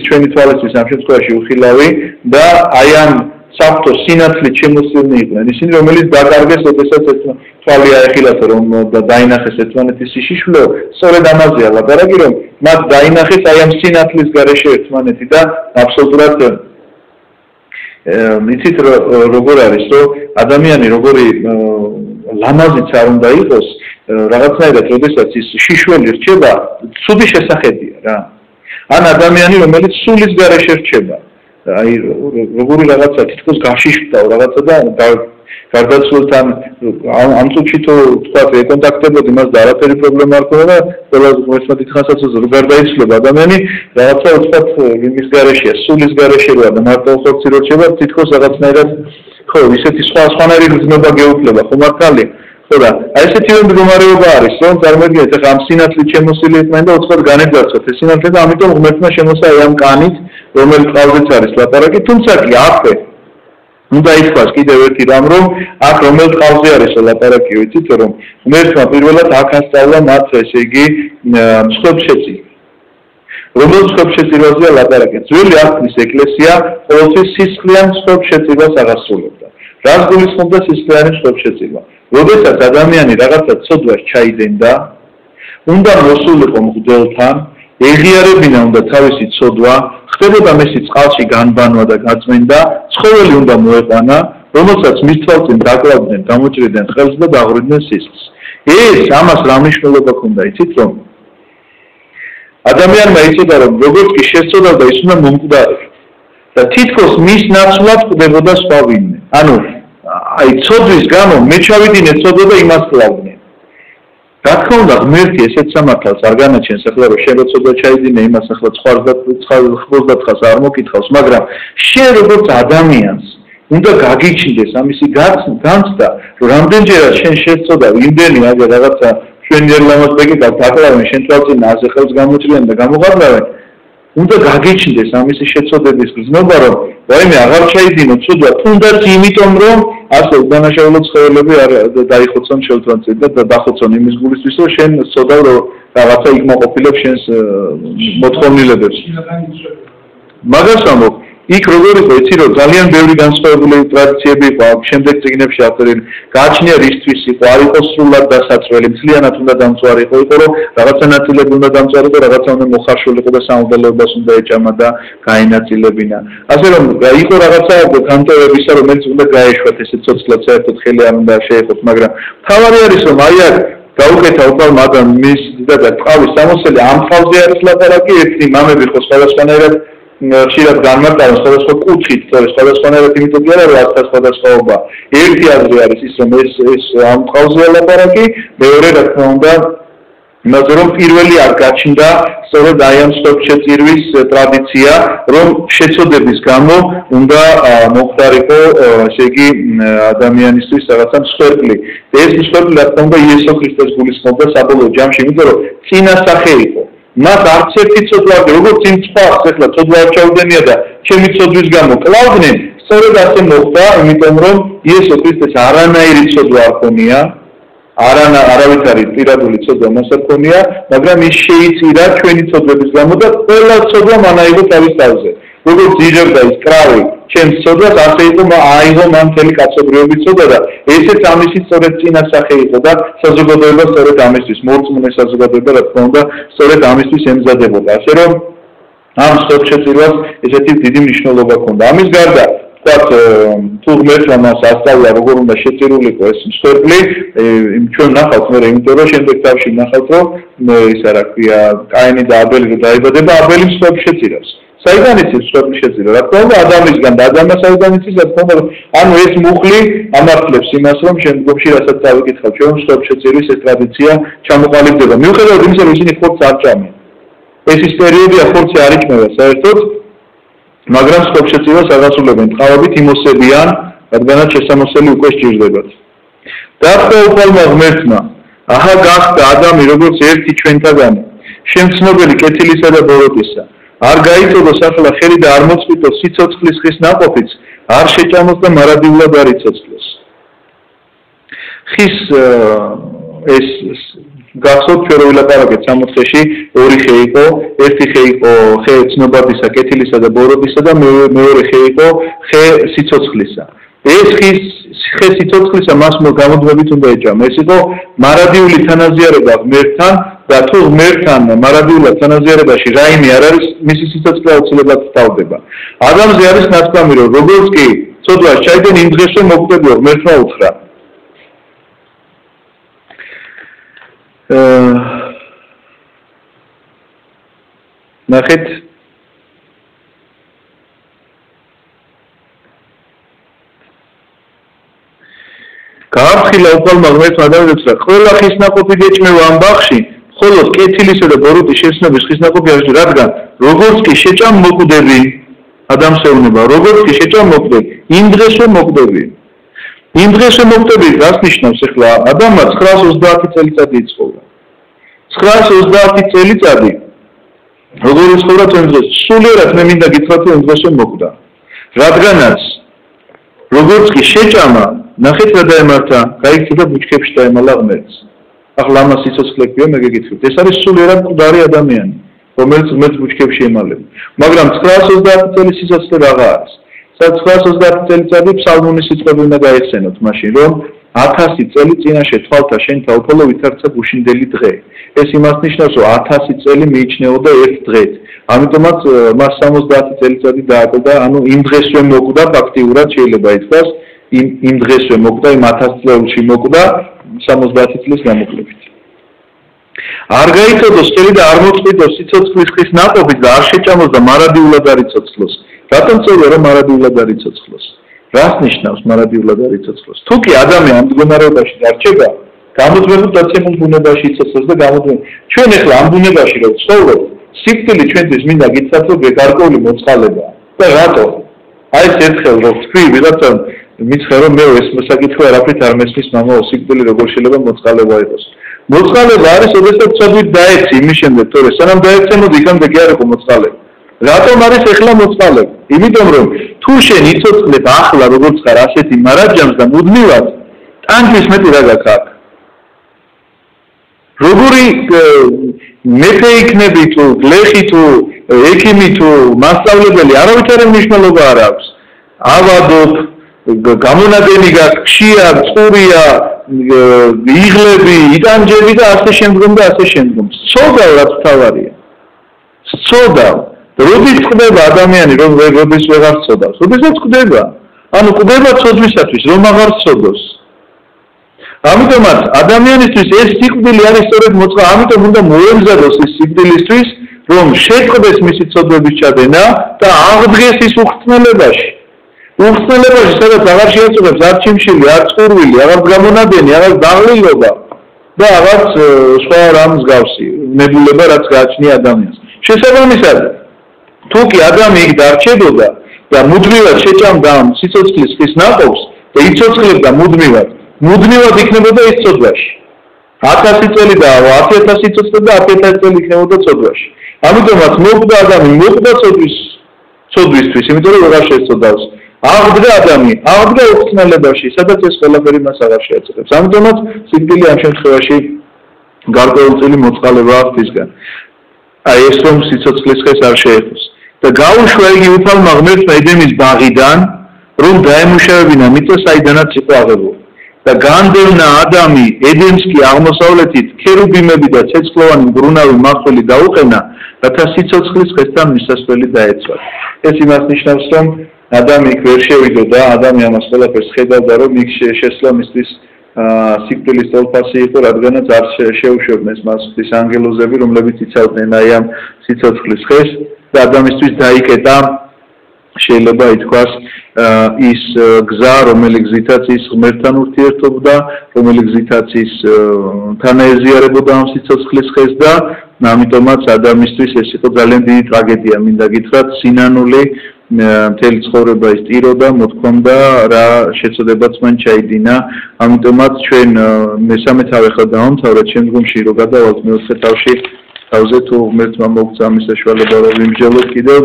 ჩვენი თვალისთვის ამ შემთხვევაში უხილავი და აი ამ საფრთხო სინათლით შემოსილნი იყვნენ. ისინი, რომელიც დაკარგეს, ოდესაც თვალი აეხილათ, რომ დაინახეს ერთმანეთის სიშიშვლეო, სწორედ ამაზეა ლაპარაკი, რომ მათ დაინახეს აი ამ სინათლის გარეშე ერთმანეთი და აბსოლუტურად იცით როგორ არის, რომ ადამიანი როგორი ლამაზიც არ უნდა იყოს, რაღაცნაირად, როდესაც ის შიშველი რჩება, ცუდი შესახედია რა. ან ადამიანი, რომელიც სულის გარეშე რჩება. აი როგორი რაღაცა თითქოს გაშიშვდაო რაღაცა და გარდაცვლილთან ამ წუთში თუ თქვა ეკონტაქტებოდი მას და არაფერი პრობლემა არ ქონდა და ყველა ღმერთმა დიდხანსაც რო გარდაიცვლება ადამიანი რაღაცა უცბად იმის გარეშეა სულის გარეშე როა და მარტო ხორცი რო რჩება თითქოს რაღაცნაირად ხო ისეთი სხვანაირი გრძნობა გეუფლება ხო მართალი ხო და აი ესეთი მდგომარეობა არის რომ წარმოიდგინეთ ახლა ამ სინათლით შემოსილი იყვნენ და უცბად განეძარცვათ ეს სინათლე და ამიტომ ღმერთმა შემოსა აი ამ კანით რომელიც ყავზეც არის ლაპარაკი თუმცა კი აქვე უნდა ითქვას კიდევ ერთი რამ რომ აქ რომელ ყავზე არის ლაპარაკი ვიცით რომ ღმერთმა პირველად აქ ასწავლა მათ ესე იგი მსხვერპლშეწირვა რომელ მსხვერპლშეწირვაზეა ლაპარაკი ძველი აღთქმის ეკლესია ყოველთვის სისხლიან მსხვერპლშეწირვას აღასრულებდა რას გულისხმობდა სისხლიანი მსხვერპლშეწირვა როდესაც ადამიანი რაღაცა ცოდვას ჩაიძენდა უნდა მოსულიყო მღვდელთან ეღიარებინა უნდა თავისი ცოდვა ხდებოდა მისი წყალში განბანვა და გაწმენდა ცხოველი უნდა მოეყვანა რომელსაც მის თვალწინ დაკლავდნენ გამოჭრიდნენ ხელს და დაღვრიდნენ სისხლს ეს ამას რა მნიშვნელობა ჰქონდა იცით რომ ადამიანმა იცოდა რომ როგორც კი შეცოდავდა ის უნდა მომკვდარიყო და თითქოს მის ნაცვლად ხდებოდა სხვა ვინმე ანუ აი ცოდვის გამო მე ჩავიდინე ცოდვა და იმას კლავდნენ რა თქმა უნდა ღმერთი ესეთ სამართალს არ განაჩენს ახლა რომ შენ როცოდა ჩაიდინე იმას ახლა ცხოს არ მოკითხავს მაგრამ შენ როგორც ადამიანს უნდა გაგიჩნდეს ამისი განცდა რომ რამდენჯერაც შენ შეცოდა იმდენი აგერ რაღაცა ჩვენი ერლამაზბეგი დაკლავენ შენ თვალწინ აზე ხელს გამოჭრიან და გამოღაბრავენ უნდა გაგიჩნდეს ამისი შეცოდების გრძნობა რომ რაიმე აღარ ჩაიდინო ცოდვა თუნდაც იმიტომ რომ ასე დანაშაულო ცხოველები არ დაიხოცონ შევთვალწინ და დახოცონ იმის გულისთვის რომ შენ ცოდავ რომ რაღაცა იკმაყოფილებ შენს მოთხოვნილებებს მაგას ამბობ იქ როგორ იყო იცი რომ ძალიან ბევრი განსხვავებული ტრადიციები იყო შემდეგ წიგნებში აწერილი გააჩნია რისთვის იყო არ იყო სრულად დასაწველი მთლიანად უნდა დამწვარი იყო რომ რაღაცა ნაწილები უნდა დამწვარიყო რაღაცა უნდა მოხარშულიყო და სამღვდელოებას უნდა ეჭამა და გაენაწილებინა ასე რომ იყო რაღაცა განტოვებისა რომელიც უნდა გაეშვათ ესე ცოცხლად საერთოდ ხელი არ უნდა შეეხოთ მაგრამ თავარი არის რომ აი აქ გაუკეთა უკრავ მაგრამ მის და ტყავის სამოსელი ამ თავზე არის ლაპარაკი ერთი მამები ხო სხვადასხვანაირად ხშირად განმარტავენ სხვადასხვა კუთხით, სხვადასხვანაირად იმიტომ კი არა რომ ასთა სხვადასხვაობა. ერთი აზრი არის ის რომ ეს ამ ყავზეა ლაპარაკი, მეორე რა თქმა უნდა იმაზე რომ პირველი არ გაჩნდა სწორედ აი ამ მსხვერპლშეწირვის ტრადიცია, რომ შეცოდების გამო უნდა მოხდარიყო ესე იგი ადამიანისთვის რაღაცა მსხვერპლი. ეს მსხვერპლი რა თქმა უნდა იესო ქრისტეს გულისხმობდა საბოლოო ჯამში, იმიტომ რომ წინასახე იყო. მას არც ერთი ცოდვა არ როგორც იმ წყალს ახლა ცოდვა არ ჩაუდენია და ჩემი ცოდვის გამო კლავდნენ სწორედ ასე მოხდა იმიტომ რომ იესო ქრისტეს არანაირი ცოდვა არ ქონია არავითარი პირადული ცოდვა მას არ ქონია მაგრამ ის შეიწირა ჩვენი ცოდვების გამო და ყველა ცოდვა მან აიღო თავის თავზე როგორც იღებდა ის კრავი ჩემს ცოდვას ასე იყო აიღო მან მთელი კაცობრიობის ცოდვა და ესეც ამისი სწორედ წინასახე იყო და საზოგადოება სწორედ ამისთვის მორწმუნე საზოგადოება რა თქმა უნდა სწორედ ამისთვის ემზადებოდა ასე რომ ამ მსხვერპლშეწირვას ესეთი დიდი მნიშვნელობა ჰქონდა ამის გარდა ვთქვათ თუ ღმერთმა მას ასწავლა როგორ უნდა შეწირულიყო ეს მსხვერპლი ჩვენ ნახავთ მე იმიტომ რომ შემდეგ თავში ნახავთ რომ ისა რა ქვია კაინი და აბელი რო დაიბადება აბელი მსხვერპლშეწირავს საიდან იცის მსხვერპლშეწირვა რა თქმა უნდა ადამიანისგან და ადამიანს საიდან იცის რა თქმა უნდა ანუ ეს მუხლი ამართლებს იმას რომ შემდგომში რასაც დავიკითხავ ჩვენ მსხვერპლშეწირვის ეს ტრადიცია ჩამოყალიბდება მიუხედავად იმისა რომ ისინი ხორცს არ ჭამენ ეს ის პერიოდია ხორცი არ იჭმება საერთოდ მაგრამ მსხვერპლშეწირვას აღასრულებენ ტყავებით იმოსებიან რადგანაც შესამოსელი უკვე სჭირდებათ დაახტა უფალმა ღმერთმა აჰა გახდა ადამი როგორც ერთი ჩვენთაგანი შემცნობელი კეთილისა და ბოროტისა არ გაიწოდოს ახლა ხელი და არ მოწყვიტოს სიცოცხლის ხის ნაყოფიც არ შეჭამოს და მარადიულად არ იცოცხლოს. ხის ეს გახსოვთ ჩვენ რო ვილაპარაკეთ 60-ში ორი ხე იყო, ერთი ხე იყო ხე ცნობადისა, კეთილისა და ბოროტისა და მეორე ხე იყო ხე სიცოცხლისა. ეს ხე სიცოცხლისა მას გამოდმებით უნდა ეჭამა. ეს იყო მარადიული თანაზიარება ღმერთთან და თუ ღმერთთან მარადიულად თანაზიარებაში რაიმე არ არის, მისი სიცოცხლე აუცილებლად თავდება. ადამიანზე არის ნათქვამი, რომ როგორც კი ცოდვას ჩაიდენ იმ დღესვე მოკვდებიო ღმერთმა უთხრა. ნახეთ გააფრთხილა უფალმა ღმერთმა ადამიანებს რა ყველა ხის ნაყოფი გეჭმევა ამ ბაღში, ხოლო კეთილისა და ბოროტის შეცნობის ხის ნაყოფი არ შეჭამ, რადგან როგორც კი შეჭამ მოკვდები ადამიანს ეუბნება, როგორც კი შეჭამ მოკვდები, იმ დღესვე მოკვდები. იმ დღესვე მოკვდები რას ნიშნავს ახლა? ადამიანმა 930 წელიწადი იცხოვრა. 930 წელიწადი როგორ იცხოვრა იმ დღეს? სულიერად მე მინდა გითხრათ, რომ იმ დღესვე მოკვდა. რადგანაც როგორც კი შეჭამა, ნახეთ რა დაემართა, გაიქცა და ბუჩქებში დაემალა ღმერთს. ახლა ამას სიცოცხლე ქვია, მე გეკითხებით. ეს არის სულიერად მკვდარი ადამიანი, რომელიც ღმერთს ბუჩქებში ემალება. მაგრამ 930 წელი სიცოცხლე რაღა არის? 930 წელიწადი ფსალმუნის სიტყვები უნდა გაიხსენოთ მაშინ, რომ 1000 წელი წინაშე თვალთა შენთა უფალო ვითარცა გუშინდელი დღე. ეს იმას ნიშნავს, რომ 1000 წელი მიიჩნეოდა ერთ დღეთ. ამიტომაც მას 70 წელიწადი დააკლდა, ანუ იმ დღესვე მოკვდა ფაქტიურად შეიძლება ითქვას, იმ დღესვე მოკვდა, იმ 1000 წელში მოკვდა 70 წლის გამოკლებით. არ გაიცოდოს წელი და არ მოწყვიტოს სიცოცხლის ხის ნაყოფით და არ შეჭამოს და მარადიულად არ იცოცხლოს. რატომ წერია რომ მარადიულად არ იცოცხლოს? რას ნიშნავს მარადიულად არ იცოცხლოს? თუ კი ადამიანი ამ მდგომარეობაში დარჩება, გამოძვებულ დაცემულ ბუნებაში იცოცხლოს და გამოძვებულ. ჩვენ ახლა ამ ბუნებაში რომ ვცხოვრობ, სიკვდილი ჩვენთვის მინდა გითხრათ, რომ გარკვეული მოწყალებაა. და რატო? აი ეს ერთხელ რომ თქვი ვიღაცამ მიცხე რომ მე ეს საკითხი არაფრით არ მესმის მამაო, სიკვდილი როგორ შეიძლება მოწყალება იყოს? მოწყალება არის, ოდესაც ცოდვით დაეცი იმის შემდეგ, თორე სანამ დაეცემოდი, იქამდე კი არ იყო მოწყალება. რატომ არის ახლა მოწყალება? იმიტომ რომ თუ შენ იცოცხლებ ახლა როგორც ხარ ასეთი მარადჯამს და მუდმივად, ტანჯვის მეტი რა გაქვს აქ? როგორი მეფე იქნები თუ, გლეხი თუ, ექიმი თუ, მასწავლებელი, არავითარი მნიშვნელობა არ აქვს. ავადობ, გამონადენი გაქვს, ხშია, წყურია, იღლები, იტანჯები და ასე შემდგომ და ასე შემდგომ. სწოდავ რაც თავარია. სწოდავ. როდის წდება ადამიანი, როდის ვეღარ სწოდავს? როდესაც წდება. ანუ წდება ცოდვისათვის, რომ აღარ სწოდოს. ამიტომაც ადამიანისთვის ეს სიკვდილი არის სწორედ მოწყალება, ამიტომ უნდა მოემზადოს ის სიკვდილისთვის, რომ შეწყდეს მისი ცოდვების ჩადენა და აღდგეს ის უხრწნელებაში. უხრწნელებაში, სადაც აღარ შეეწყვეტს არ ჩიმშილი, არ წყურვილი, აღარ გამონადენი, აღარ დაღლილობა და აღარ სხვა რამ მსგავსი ნებულება, რაც გააჩნია ადამიანს. შესაბამისად, თუ კი ადამიანი იქ დარჩებოდა და მუდმივად შეჭამდა ამ სიცოცხლის ხის ნაყოფს და იცოცხლებდა მუდმივად იქნებოდა ის წოდვაში. 1000 წელი და 10000 სიცოცხლე და 10000 წელი იქნებოდა წოდვაში. ამიტომაც მოკვდა ადამიანი, მოკვდა წოდვისთვის, იმიტომ რომ აღარ შეეწოდავს. აღდგა ადამიანი, აღდგა უხრწნელებაში, სადაც ეს ყველაფერი მას აღარ შეეწოდებს. ამიტომაც სიკვდილი ამ შემთხვევაში გარკვეულწილი მოწყალება ღვთისგან. აი ეს რომ სიცოცხლის ხეს არ შეეხოს. და გაუშვა იგი უფალმა ღმერთმა ედემის ბაღიდან, რომ დაემუშავებინა მიწა, საიდანაც იყო აღებული. და განდევნა ადამი ედემს კი აღმოსავლეთით ქერუბიმები და ცეცხლოვანი მბრუნავი მახვილი დაუყენა, რათა სიცოცხლის ხესთან მისასვლელი დაეცვათ. ეს იმას ნიშნავს, რომ ადამი იქ ვერ შევიდოდა, ადამი ამას ყველაფერს ხედავდა, რომ იქ შესვლა მისთვის სიკვდილის თოლფასი იყო, რადგანაც არ შეუშვებდნენ მას ღვთის ანგელოზები, რომლებიც იცავდნენ აი ამ სიცოცხლის ხეს და ადამიანისთვის დაიკეტა შეიძლება ითქვას ის გზა, რომელიც გზითაც ის ღმერთთან ურთიერთობდა, რომელიც გზითაც ის თანაეზიარებოდა ამ სიცოცხლის ხეს და ამიტომაც ადამიანისთვის ეს იყო ძალიან დიდი ტრაგედია, მინდა გითხრათ, სინანული მთელი ცხოვრება ის ტიროდა, მოთქვამდა, რა შეცოდებაც მან ჩაიდინა. ამიტომაც ჩვენ მესამე თავი ხა დავამთავრეთ, შემდგომში რო გადავალთ მეოთხე თავში, თავზე თუ ღმერთმა მოგცა ამის საშუალება, რომ ვიმსჯელოთ კიდევ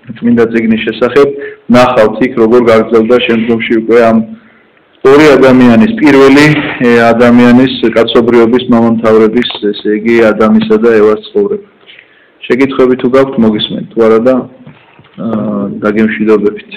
წმინდა წიგნის შესახებ, ნახავთ იქ როგორ გაგრძელდა შემდგომში უკვე ამ ორი ადამიანის, პირველი ადამიანის კაცობრიობის მამამთავრების, ესე იგი ადამისა და ევას ცხოვრება. შეკითხვები თუ გაქვთ, მოგისმენთ, თუ არა და დაგემშვიდობებით.